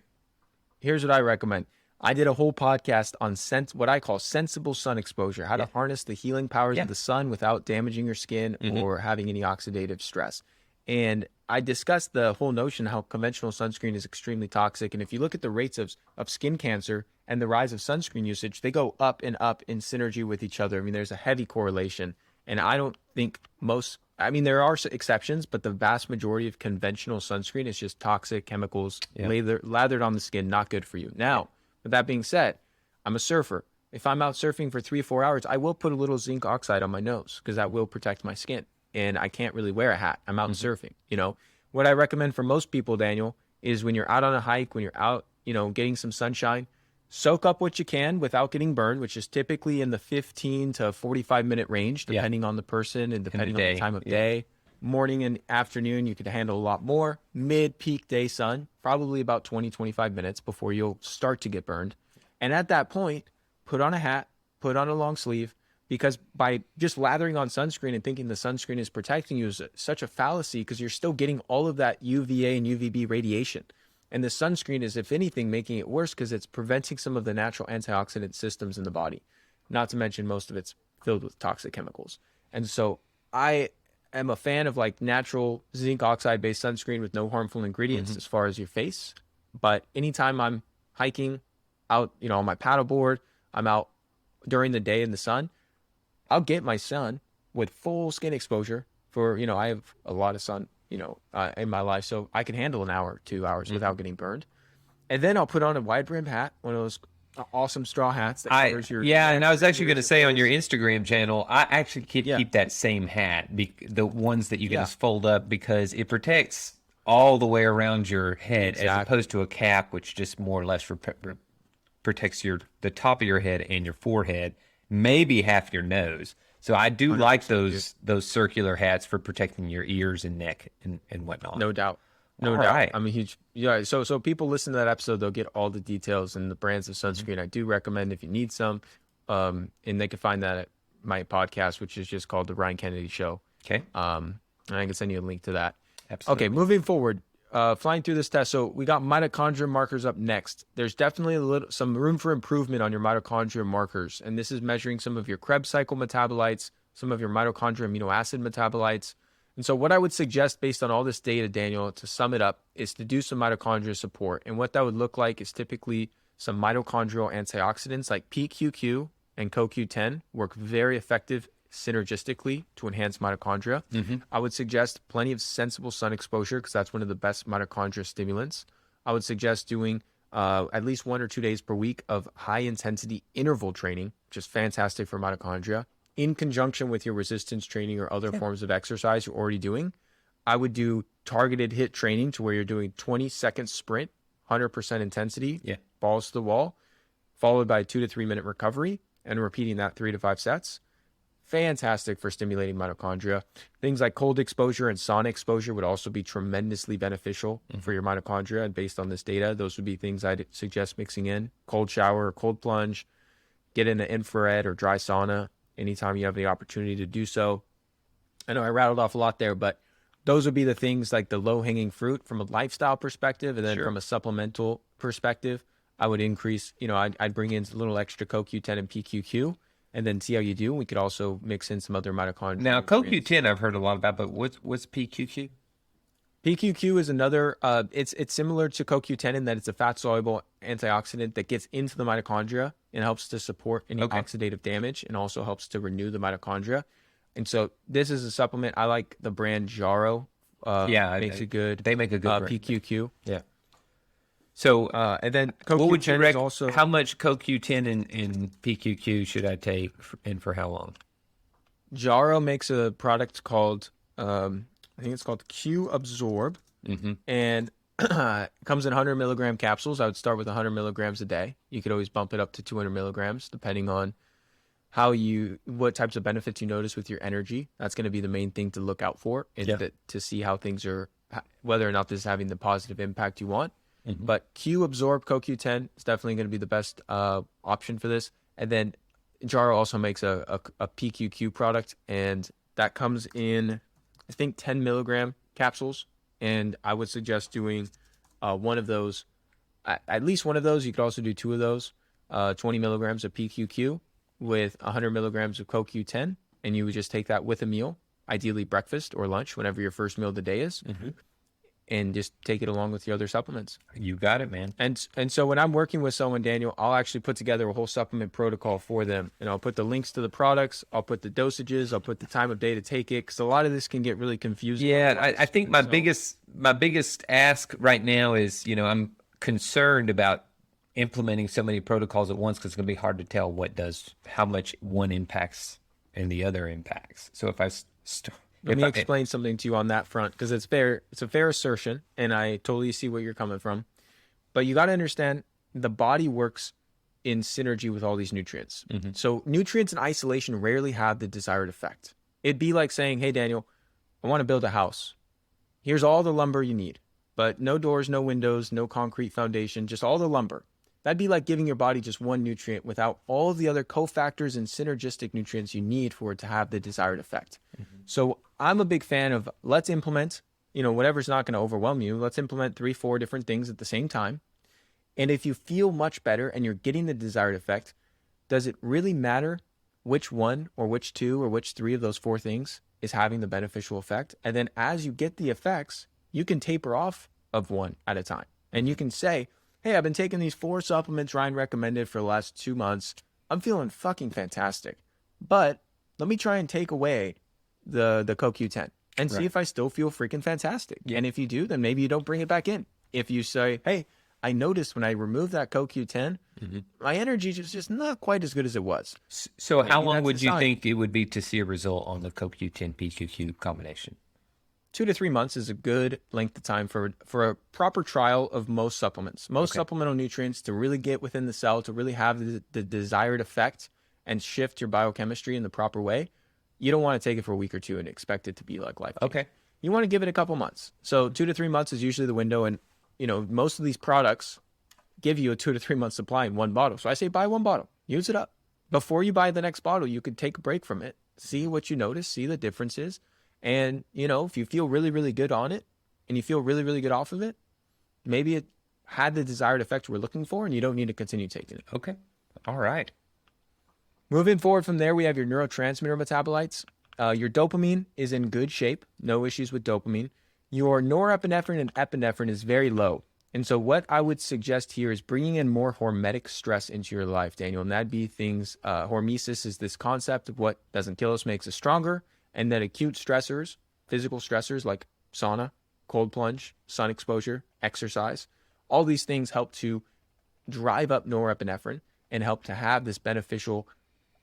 Here's what I recommend. I did a whole podcast on what I call sensible sun exposure, how to harness the healing powers of the sun without damaging your skin or having any oxidative stress. And I discussed the whole notion how conventional sunscreen is extremely toxic. And if you look at the rates of skin cancer and the rise of sunscreen usage, they go up and up in synergy with each other. I mean, there's a heavy correlation. And I don't think there are exceptions, but the vast majority of conventional sunscreen is just toxic chemicals lathered on the skin, not good for you. Now, with that being said, I'm a surfer. if I'm out surfing for 3 or 4 hours, I will put a little zinc oxide on my nose because that will protect my skin. And I can't really wear a hat. I'm out surfing. You know, what I recommend for most people, Daniel, is when you're out on a hike, when you're out, you know, getting some sunshine, soak up what you can without getting burned, which is typically in the 15 to 45-minute range, depending on the person and depending on the time of day. Morning and afternoon, you could handle a lot more. Mid-peak day sun, probably about 20, 25 minutes before you'll start to get burned. And at that point, put on a hat, put on a long sleeve, because by just lathering on sunscreen and thinking the sunscreen is protecting you is such a fallacy, because you're still getting all of that UVA and UVB radiation. And the sunscreen is, if anything, making it worse because it's preventing some of the natural antioxidant systems in the body. Not to mention most of it's filled with toxic chemicals. And so I am a fan of like natural zinc oxide based sunscreen with no harmful ingredients as far as your face. But anytime I'm hiking out, you know, on my paddleboard, I'm out during the day in the sun, I'll get my sun with full skin exposure for, you know, I have a lot of sun, you know, in my life. So I can handle an hour, 2 hours without getting burned. And then I'll put on a wide brim hat, one of those awesome straw hats that covers your... Yeah, and I was actually going to say on your Instagram channel, I actually keep that same hat, the ones that you can just fold up, because it protects all the way around your head as opposed to a cap, which just more or less protects the top of your head and your forehead, maybe half your nose. So I do like those circular hats for protecting your ears and neck and whatnot. No doubt. No doubt. Right. I'm a huge... Yeah, so people listen to that episode, they'll get all the details and the brands of sunscreen. I do recommend if you need some, and they can find that at my podcast, which is just called The Ryan Kennedy Show. Okay. And I can send you a link to that. Absolutely. Okay, moving forward, flying through this test. So we got mitochondria markers up next. There's definitely some room for improvement on your mitochondria markers. And this is measuring some of your Krebs cycle metabolites, some of your mitochondria amino acid metabolites. And so what I would suggest based on all this data, Daniel, to sum it up, is to do some mitochondria support. And what that would look like is typically some mitochondrial antioxidants like PQQ and CoQ10 work very effective synergistically to enhance mitochondria. I would suggest plenty of sensible sun exposure because that's one of the best mitochondria stimulants. I would suggest doing at least 1 or 2 days per week of high intensity interval training, which is fantastic for mitochondria. In conjunction with your resistance training or other forms of exercise you're already doing, I would do targeted HIIT training to where you're doing 20-second sprint, 100% intensity, balls to the wall, followed by a 2 to 3 minute recovery, and repeating that 3 to 5 sets. Fantastic for stimulating mitochondria. Things like cold exposure and sauna exposure would also be tremendously beneficial for your mitochondria. And based on this data, those would be things I'd suggest mixing in. Cold shower or cold plunge, get in an infrared or dry sauna anytime you have the opportunity to do so. I know I rattled off a lot there, but those would be the things like the low-hanging fruit from a lifestyle perspective. And then from a supplemental perspective, I would increase, you know, I'd bring in a little extra CoQ10 and PQQ and then see how you do. We could also mix in some other mitochondria. Now, CoQ10 I've heard a lot about, but what's PQQ? PQQ is another, it's similar to CoQ10 in that it's a fat-soluble antioxidant that gets into the mitochondria and helps to support any oxidative damage and also helps to renew the mitochondria. And so this is a supplement. I like the brand Jarrow. Makes it good. They make a good PQQ. Yeah. So, and then what would you CoQ10 also... How much CoQ10 and PQQ should I take and for how long? Jarrow makes a product called... I think it's called Q Absorb, and it comes in 100 milligram capsules. I would start with 100 milligrams a day. You could always bump it up to 200 milligrams, depending on what types of benefits you notice with your energy. That's going to be the main thing to look out for, to see how things are, whether or not this is having the positive impact you want. But Q Absorb CoQ10 is definitely going to be the best option for this. And then Jarrow also makes a PQQ product, and that comes in, I think, 10 milligram capsules. And I would suggest doing one of those, at least one of those. You could also do 2 of those, 20 milligrams of PQQ with 100 milligrams of CoQ10. And you would just take that with a meal, ideally breakfast or lunch, whenever your first meal of the day is. And just take it along with your other supplements. You got it, man. And so when I'm working with someone, Daniel, I'll actually put together a whole supplement protocol for them. And I'll put the links to the products. I'll put the dosages. I'll put the time of day to take it. Because a lot of this can get really confusing. Yeah, I think my biggest ask right now is, you know, I'm concerned about implementing so many protocols at once because it's going to be hard to tell how much one impacts and the other impacts. So if I let me explain something to you on that front, because it's a fair assertion, and I totally see where you're coming from. But you got to understand the body works in synergy with all these nutrients. So nutrients in isolation rarely have the desired effect. It'd be like saying, hey, Daniel, I want to build a house. Here's all the lumber you need, but no doors, no windows, no concrete foundation, just all the lumber. That'd be like giving your body just one nutrient without all of the other cofactors and synergistic nutrients you need for it to have the desired effect. So I'm a big fan of, let's implement, whatever's not going to overwhelm you. Let's implement 3-4 different things at the same time. And if you feel much better and you're getting the desired effect, does it really matter which one or which two or which three of those 4 things is having the beneficial effect? And then as you get the effects, you can taper off of one at a time. And you can say, hey, I've been taking these 4 supplements Ryan recommended for the last 2 months. I'm feeling fucking fantastic. But let me try and take away the CoQ10 and see if I still feel freaking fantastic. Yeah. And if you do, then maybe you don't bring it back in. If you say, hey, I noticed when I removed that CoQ10, my energy is just not quite as good as it was. So how long would you think it would be to see a result on the CoQ10 PQQ combination? 2 to 3 months is a good length of time for a proper trial of most supplements. Most supplemental nutrients to really get within the cell, to really have the desired effect and shift your biochemistry in the proper way. You don't want to take it for a week or two and expect it to be like life. Okay. You want to give it a couple months. So 2 to 3 months is usually the window. And, most of these products give you a 2 to 3 month supply in one bottle. So I say buy one bottle, use it up. Before you buy the next bottle, you could take a break from it, see what you notice, see the differences. And, if you feel really, really good on it and you feel really, really good off of it, maybe it had the desired effect we're looking for and you don't need to continue taking it. Okay. All right. Moving forward from there, we have your neurotransmitter metabolites. Your dopamine is in good shape. No issues with dopamine. Your norepinephrine and epinephrine is very low. And so what I would suggest here is bringing in more hormetic stress into your life, Daniel. And that'd be things, hormesis is this concept of what doesn't kill us makes us stronger. And then acute stressors, physical stressors like sauna, cold plunge, sun exposure, exercise, all these things help to drive up norepinephrine and help to have this beneficial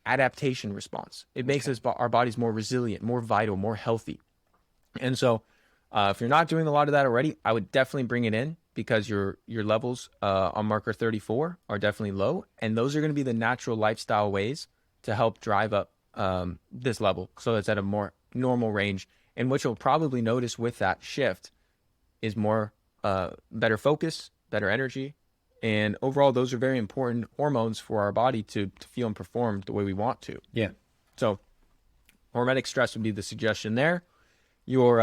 adaptation response. It makes our bodies more resilient, more vital, more healthy. And so if you're not doing a lot of that already, I would definitely bring it in because your levels on marker 34 are definitely low. And those are going to be the natural lifestyle ways to help drive up this level so it's at a more normal range. And what you'll probably notice with that shift is more better focus, better energy. And overall, those are very important hormones for our body to feel and perform the way we want to. Yeah. So hormetic stress would be the suggestion there. Your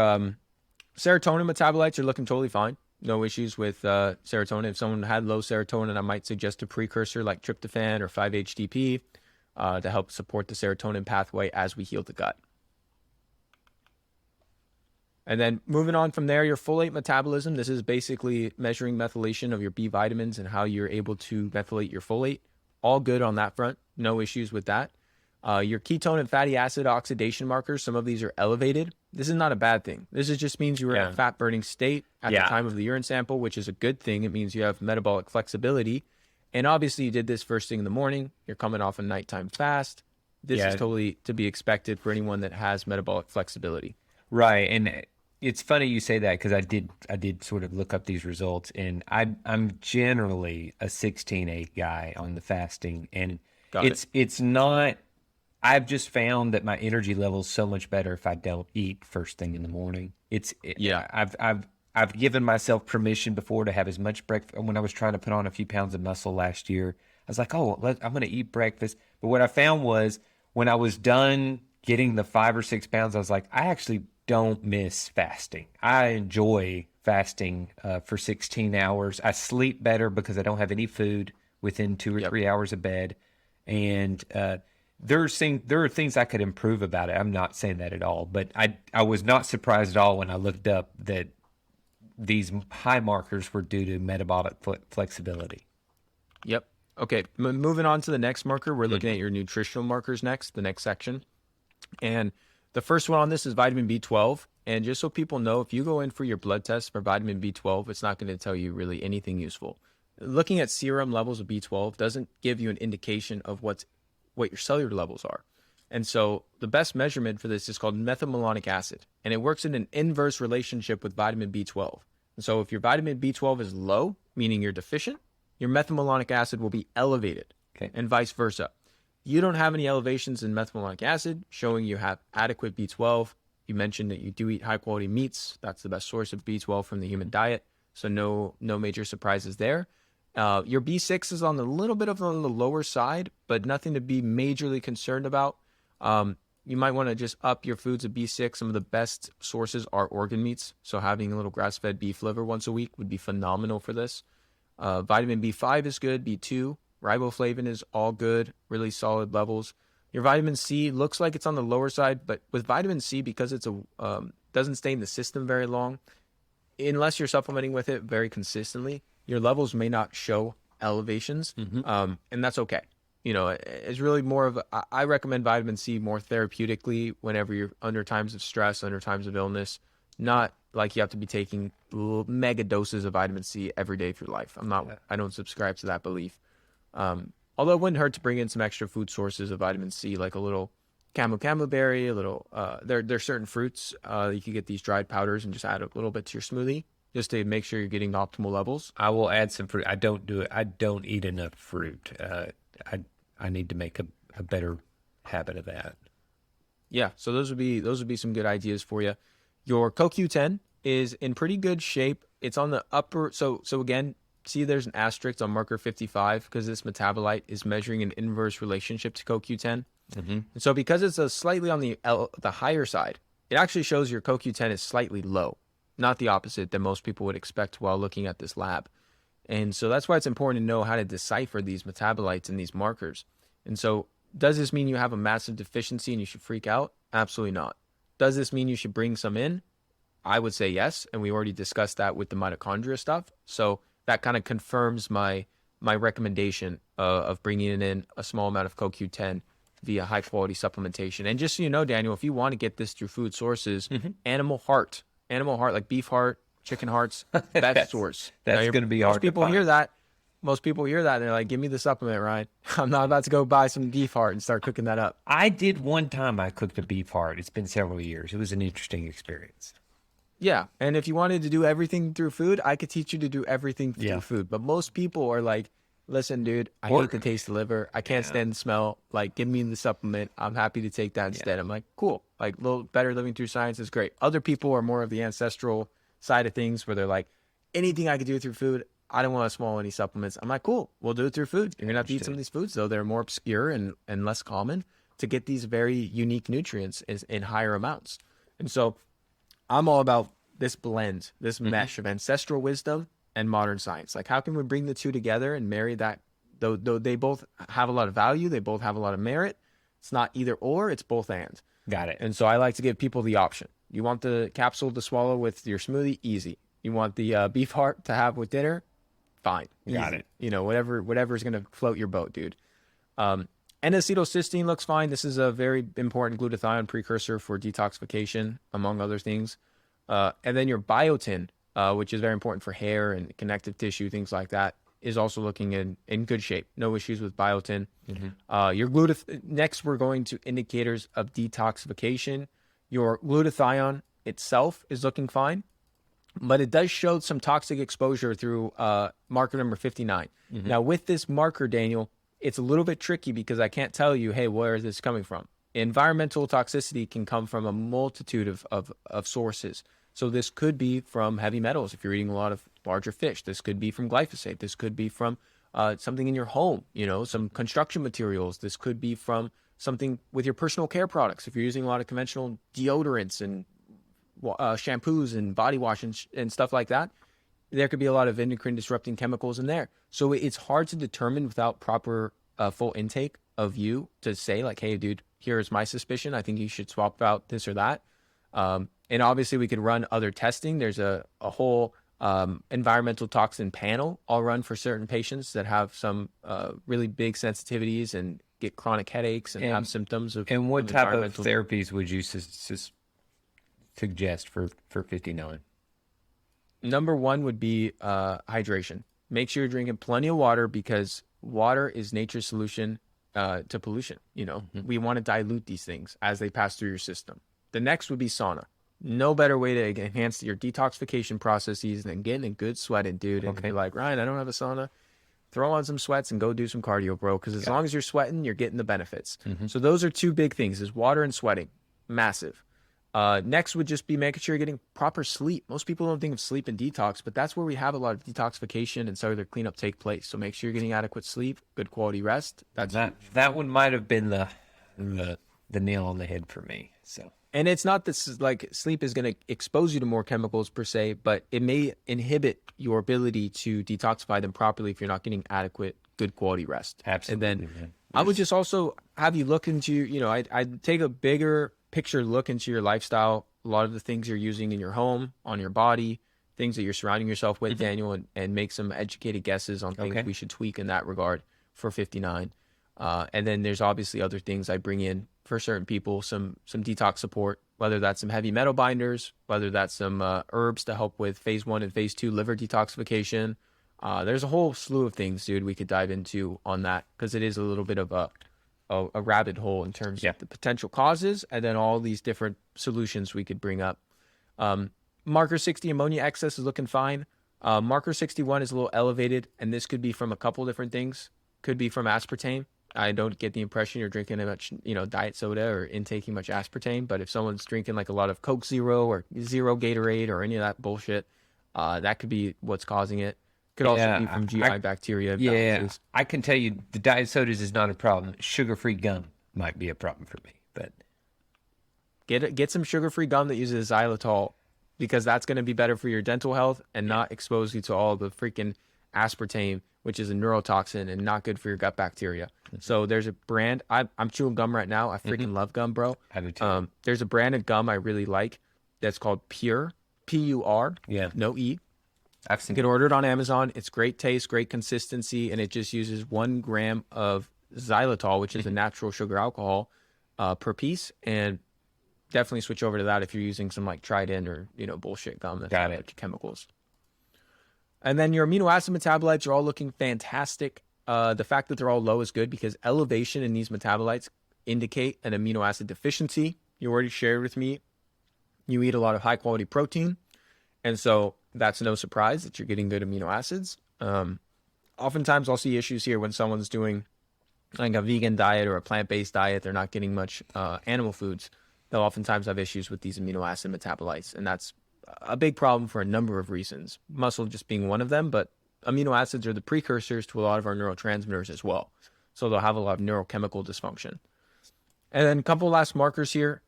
serotonin metabolites are looking totally fine. No issues with serotonin. If someone had low serotonin, I might suggest a precursor like tryptophan or 5-HTP to help support the serotonin pathway as we heal the gut. And then moving on from there, your folate metabolism. This is basically measuring methylation of your B vitamins and how you're able to methylate your folate. All good on that front. No issues with that. Your ketone and fatty acid oxidation markers, some of these are elevated. This is not a bad thing. This just means you were in a fat burning state at the time of the urine sample, which is a good thing. It means you have metabolic flexibility. And obviously you did this first thing in the morning. You're coming off a nighttime fast. This is totally to be expected for anyone that has metabolic flexibility. Right. And it's funny you say that because I did sort of look up these results, and I'm generally a 16/8 guy on the fasting, and it's not. I've just found that my energy level is so much better if I don't eat first thing in the morning. I've given myself permission before to have as much breakfast. When I was trying to put on a few pounds of muscle last year, I was like, I'm going to eat breakfast. But what I found was when I was done getting the 5 or 6 pounds, I was like, I actually don't miss fasting. I enjoy fasting for 16 hours. I sleep better because I don't have any food within 2 or 3 hours of bed. And there are things I could improve about it. I'm not saying that at all. But I was not surprised at all when I looked up that these high markers were due to metabolic flexibility. Yep. Okay. Moving on to the next marker, we're looking at your nutritional markers next, the next section. And the first one on this is vitamin B12. And just so people know, if you go in for your blood test for vitamin B12, it's not going to tell you really anything useful. looking at serum levels of B12 doesn't give you an indication of what your cellular levels are. And so the best measurement for this is called methylmalonic acid, and it works in an inverse relationship with vitamin B12. And so if your vitamin B12 is low, meaning you're deficient, your methylmalonic acid will be elevated, and vice versa. You don't have any elevations in methylmalonic acid, showing you have adequate B12. You mentioned that you do eat high quality meats. That's the best source of B12 from the human diet. So no major surprises there. Your B6 is on a little bit on the lower side, but nothing to be majorly concerned about. You might want to just up your foods of B6. Some of the best sources are organ meats. So having a little grass-fed beef liver once a week would be phenomenal for this. Vitamin B5 is good. B2, riboflavin is all good, really solid levels. Your vitamin C looks like it's on the lower side, but with vitamin C, because it's doesn't stay in the system very long, unless you're supplementing with it very consistently, your levels may not show elevations, and that's okay. You know, it's really more of I recommend vitamin C more therapeutically whenever you're under times of stress, under times of illness, not like you have to be taking mega doses of vitamin C every day of your life. I don't subscribe to that belief. Although it wouldn't hurt to bring in some extra food sources of vitamin C, like a little camu berry, a little, there's certain fruits, you can get these dried powders and just add a little bit to your smoothie just to make sure you're getting the optimal levels. I will add some fruit. I don't do it. I don't eat enough fruit. I need to make a better habit of that. Yeah, so those would be some good ideas for you. Your CoQ10 is in pretty good shape. It's on the upper. So again, see, there's an asterisk on marker 55 because this metabolite is measuring an inverse relationship to CoQ10. And so because it's slightly on the higher side, it actually shows your CoQ10 is slightly low, not the opposite that most people would expect while looking at this lab. And so that's why it's important to know how to decipher these metabolites and these markers. And so does this mean you have a massive deficiency and you should freak out? Absolutely not. Does this mean you should bring some in? I would say yes. And we already discussed that with the mitochondria stuff. So that kind of confirms my recommendation of bringing in a small amount of CoQ10 via high quality supplementation. And just so you know, Daniel, if you want to get this through food sources, animal heart like beef heart, chicken hearts, best source. That's going to be hard. Most people hear that and they're like, give me the supplement, Ryan. I'm not about to go buy some beef heart and start cooking that up. I did one time. I cooked a beef heart. It's been several years. It was an interesting experience. Yeah. And if you wanted to do everything through food, I could teach you to do everything through food. But most people are like, listen, dude, I hate the taste of liver. I can't stand the smell. Like, give me the supplement. I'm happy to take that instead. I'm like, cool. Like, a little better living through science is great. Other people are more of the ancestral side of things where they're like, anything I could do through food, I don't want to swallow any supplements. I'm like, cool, we'll do it through food. You're going to have to eat some of these foods, though. They're more obscure and less common to get these very unique nutrients in higher amounts. And so I'm all about this blend, this mesh of ancestral wisdom and modern science. Like, how can we bring the two together and marry that? Though they both have a lot of value, they both have a lot of merit. It's not either or, it's both and. Got it. And so I like to give people the option. You want the capsule to swallow with your smoothie? Easy. You want the beef heart to have with dinner? Fine. Easy. Got it. You know, whatever's going to float your boat, dude. N-acetylcysteine looks fine. This is a very important glutathione precursor for detoxification, among other things. And then your biotin, which is very important for hair and connective tissue, things like that, is also looking in good shape. No issues with biotin. Next, we're going to indicators of detoxification. Your glutathione itself is looking fine, but it does show some toxic exposure through marker number 59. Now, with this marker, Daniel, it's a little bit tricky because I can't tell you, hey, where is this coming from? Environmental toxicity can come from a multitude of sources. So this could be from heavy metals if you're eating a lot of larger fish. This could be from glyphosate. This could be from something in your home, some construction materials. This could be from something with your personal care products. If you're using a lot of conventional deodorants and shampoos and body wash and stuff like that, there could be a lot of endocrine disrupting chemicals in there. So it's hard to determine without proper full intake of you to say like, hey, dude, here's my suspicion. I think you should swap out this or that. And obviously we could run other testing. There's a whole environmental toxin panel I'll run for certain patients that have some really big sensitivities and get chronic headaches and have symptoms of. And what type of therapies would you suggest for 59? Number one would be hydration. make sure you're drinking plenty of water, because water is nature's solution to pollution. We want to dilute these things as they pass through your system. The next would be sauna. No better way to enhance your detoxification processes than getting a good sweating, dude. And if you're like, Ryan, I don't have a sauna, throw on some sweats and go do some cardio, bro. Because as long as you're sweating, you're getting the benefits. So those are two big things: is water and sweating. Massive. Next would just be making sure you're getting proper sleep. Most people don't think of sleep and detox, but that's where we have a lot of detoxification and cellular cleanup take place. So make sure you're getting adequate sleep, good quality rest. That one might have been the nail on the head for me. So. And it's not this like sleep is going to expose you to more chemicals per se, but it may inhibit your ability to detoxify them properly if you're not getting adequate, good quality rest. Absolutely. And then I would just also have you look into, I'd take a bigger picture look into your lifestyle, a lot of the things you're using in your home, on your body, things that you're surrounding yourself with, Daniel, and make some educated guesses on things we should tweak in that regard for 59. And then there's obviously other things I bring in for certain people, some detox support, whether that's some heavy metal binders, whether that's some herbs to help with phase 1 and phase 2 liver detoxification. There's a whole slew of things, dude, we could dive into on that, because it is a little bit of a rabbit hole in terms of the potential causes and then all these different solutions we could bring up. Marker 60 ammonia excess is looking fine. Marker 61 is a little elevated, and this could be from a couple different things. Could be from aspartame. I don't get the impression you're drinking much, diet soda or intaking much aspartame. But if someone's drinking like a lot of Coke Zero or Zero Gatorade or any of that bullshit, that could be what's causing it. Could also be from GI bacteria. Yeah, I can tell you the diet sodas is not a problem. Sugar-free gum might be a problem for me. But get some sugar-free gum that uses xylitol, because that's going to be better for your dental health and not expose you to all the freaking aspartame, which is a neurotoxin and not good for your gut bacteria. So there's a brand. I'm chewing gum right now. I freaking love gum, bro. I do too. There's a brand of gum I really like that's called Pure, P-U-R, no E. I've seen You can order it on Amazon. It's great taste, great consistency, and it just uses 1 gram of xylitol, which is a natural sugar alcohol, per piece. And definitely switch over to that if you're using some like Trident or bullshit gum that's got like chemicals. And then your amino acid metabolites are all looking fantastic. The fact that they're all low is good, because elevation in these metabolites indicate an amino acid deficiency. You already shared with me you eat a lot of high quality protein, and so that's no surprise that you're getting good amino acids. Oftentimes I'll see issues here when someone's doing like a vegan diet or a plant-based diet. They're not getting much animal foods. They'll oftentimes have issues with these amino acid metabolites, and that's a big problem for a number of reasons. Muscle just being one of them, but amino acids are the precursors to a lot of our neurotransmitters as well. So they'll have a lot of neurochemical dysfunction. And then a couple last markers here.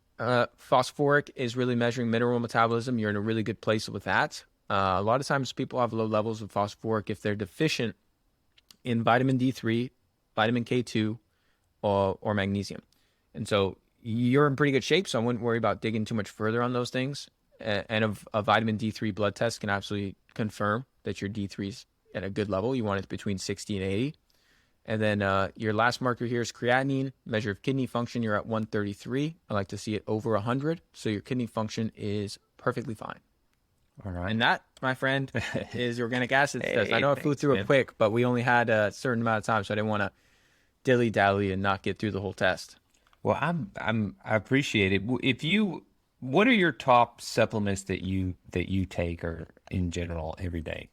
Phosphoric is really measuring mineral metabolism. You're in a really good place with that. A lot of times people have low levels of phosphoric if they're deficient in vitamin D3, vitamin K2, or magnesium. And so you're in pretty good shape, so I wouldn't worry about digging too much further on those things. And a vitamin D3 blood test can absolutely confirm that your D3 is at a good level. You want it between 60 and 80. And then your last marker here is creatinine, measure of kidney function. You're at 133. I like to see it over 100. So your kidney function is perfectly fine. All right. And that, my friend, is your organic acid test. I know I flew through it quick, but we only had a certain amount of time, so I didn't want to dilly-dally and not get through the whole test. Well, I appreciate it. What are your top supplements that you take, or in general every day?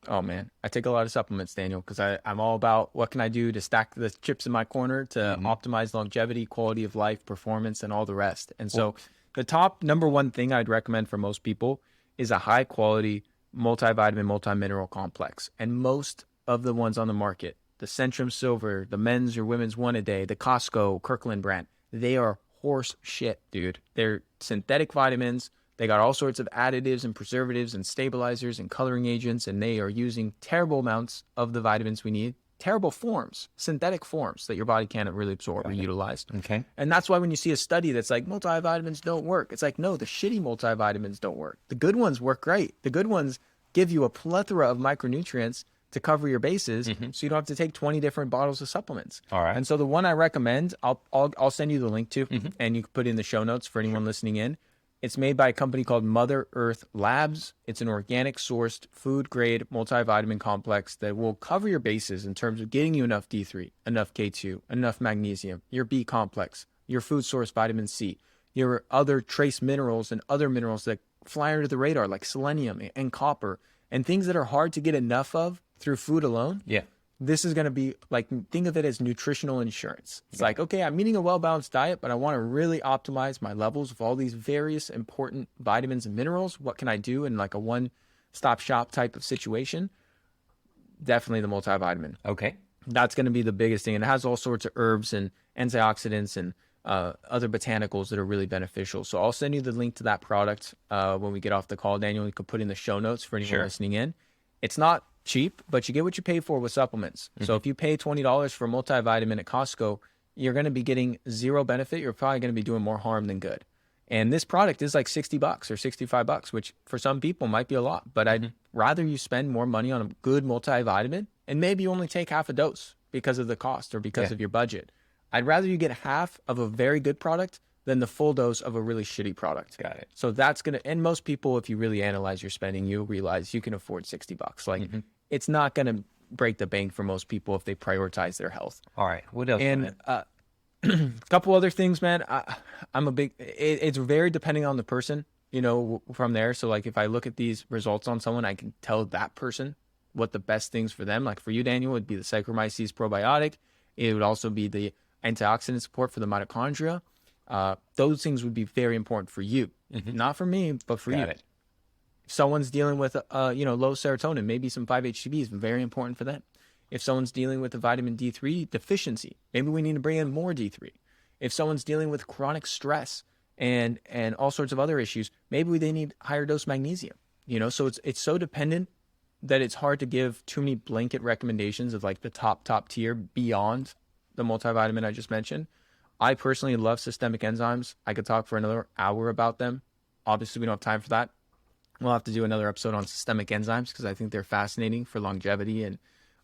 Oh man, I take a lot of supplements, Daniel, because I'm all about what can I do to stack the chips in my corner to optimize longevity, quality of life, performance, and all the rest. And so the top number one thing I'd recommend for most people is a high quality multivitamin, multi-mineral complex. And most of the ones on the market, the Centrum Silver, the men's or women's one a day, the Costco, Kirkland brand, they are horse shit, dude. They're synthetic vitamins. They got all sorts of additives and preservatives and stabilizers and coloring agents, and they are using terrible amounts of the vitamins we need, terrible forms, synthetic forms that your body can't really absorb or utilize. Okay. And that's why when you see a study that's like multivitamins don't work, it's like, no, the shitty multivitamins don't work. The good ones work great. The good ones give you a plethora of micronutrients to cover your bases, so you don't have to take 20 different bottles of supplements. All right. And so the one I recommend, I'll send you the link to, and you can put in the show notes for anyone listening in. It's made by a company called Mother Earth Labs. It's an organic sourced food grade multivitamin complex that will cover your bases in terms of getting you enough D3, enough K2, enough magnesium, your B complex, your food source vitamin C, your other trace minerals and other minerals that fly under the radar like selenium and copper and things that are hard to get enough of through food alone. Yeah. This is going to be like, think of it as nutritional insurance. It's like, okay, I'm eating a well-balanced diet, but I want to really optimize my levels of all these various important vitamins and minerals. What can I do in like a one-stop shop type of situation? Definitely the multivitamin. Okay. That's going to be the biggest thing. And it has all sorts of herbs and antioxidants and other botanicals that are really beneficial. So I'll send you the link to that product when we get off the call, Daniel. You could put in the show notes for anyone listening in. It's not cheap, but you get what you pay for with supplements. So if you pay $20 for a multivitamin at Costco, you're going to be getting zero benefit. You're probably going to be doing more harm than good. And this product is like $60 or $65, which for some people might be a lot, but I'd rather you spend more money on a good multivitamin and maybe you only take half a dose because of the cost or because of your budget. I'd rather you get half of a very good product than the full dose of a really shitty product. Got it. So that's going to, and most people, if you really analyze your spending, you'll realize you can afford $60. Like it's not going to break the bank for most people if they prioritize their health. All right. What else? And a couple other things, man. I'm a big, it's very depending on the person, you know, from there. So like if I look at these results on someone, I can tell that person what the best things for them. Like for you, Daniel, would be the Saccharomyces probiotic. It would also be the antioxidant support for the mitochondria. Those things would be very important for you, not for me, but for you. Got it. If someone's dealing with, low serotonin, maybe some 5-HTP is very important for them. If someone's dealing with a vitamin D3 deficiency, maybe we need to bring in more D3. If someone's dealing with chronic stress and all sorts of other issues, maybe they need higher dose magnesium. You know, so it's so dependent that it's hard to give too many blanket recommendations of like the top tier beyond the multivitamin I just mentioned. I personally love systemic enzymes. I could talk for another hour about them. Obviously, we don't have time for that. We'll have to do another episode on systemic enzymes because I think they're fascinating for longevity and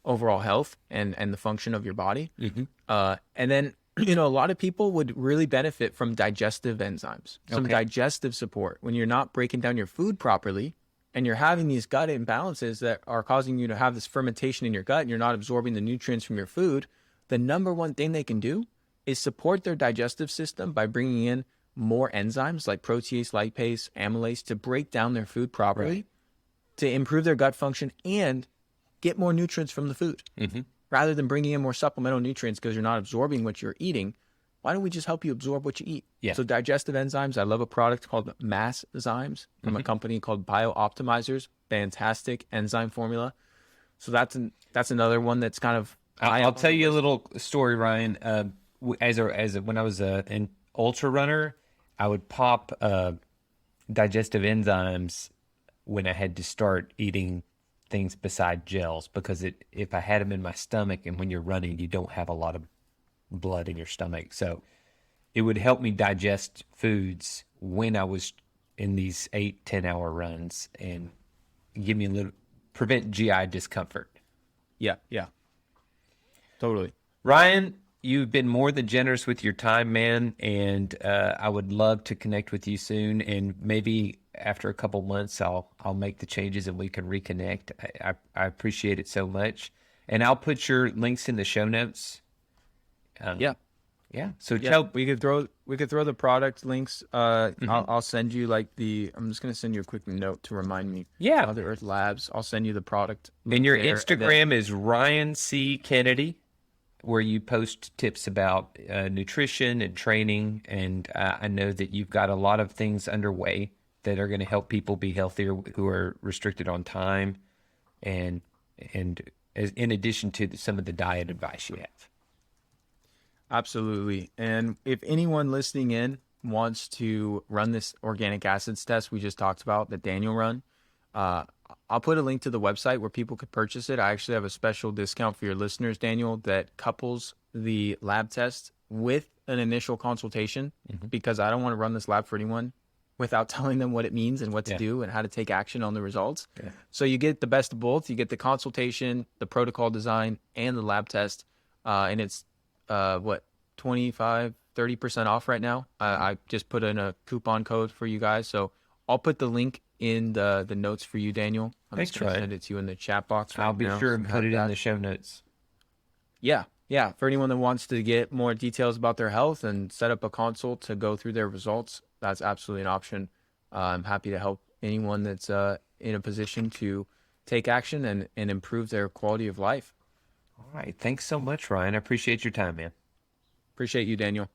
overall health and the function of your body. And then, you know, a lot of people would really benefit from digestive enzymes, some digestive support. When you're not breaking down your food properly and you're having these gut imbalances that are causing you to have this fermentation in your gut and you're not absorbing the nutrients from your food, the number one thing they can do is support their digestive system by bringing in more enzymes like protease, lipase, amylase to break down their food properly, to improve their gut function and get more nutrients from the food. Rather than bringing in more supplemental nutrients because you're not absorbing what you're eating, why don't we just help you absorb what you eat? So digestive enzymes, I love a product called Masszymes from a company called Biooptimizers. Fantastic enzyme formula. So that's another one that's kind of... I'll tell you a little story, Ryan. When I was an ultra runner, I would pop digestive enzymes when I had to start eating things beside gels because if I had them in my stomach, and when you're running, you don't have a lot of blood in your stomach, so it would help me digest foods when I was in these 8-10 hour runs and give me a little prevent GI discomfort. Yeah, totally. Ryan, you've been more than generous with your time, man, and I would love to connect with you soon. And maybe after a couple months, I'll make the changes and we can reconnect. I appreciate it so much, and I'll put your links in the show notes. So we could throw the product links. I'll send you I'm just gonna send you a quick note to remind me. Mother Earth Labs. I'll send you the product. And your Instagram is Ryan C. Kennedy, where you post tips about nutrition and training. And I know that you've got a lot of things underway that are going to help people be healthier who are restricted on time, and in addition to some of the diet advice you have. Absolutely. And if anyone listening in wants to run this organic acids test we just talked about that Daniel run, I'll put a link to the website where people could purchase it. I actually have a special discount for your listeners, Daniel, that couples the lab test with an initial consultation because I don't want to run this lab for anyone without telling them what it means and what to do and how to take action on the results. So you get the best of both. You get the consultation, the protocol design, and the lab test. And it's $25 30% off right now. I just put in a coupon code for you guys. So I'll put the link in the notes for you, Daniel. I'm Thanks, just going to Ryan. send it to you in the chat box right I'll be now, sure so and you put have it in that. the show notes. Yeah, yeah. For anyone that wants to get more details about their health and set up a consult to go through their results, that's absolutely an option. I'm happy to help anyone that's in a position to take action and improve their quality of life. All right. Thanks so much, Ryan. I appreciate your time, man. Appreciate you, Daniel.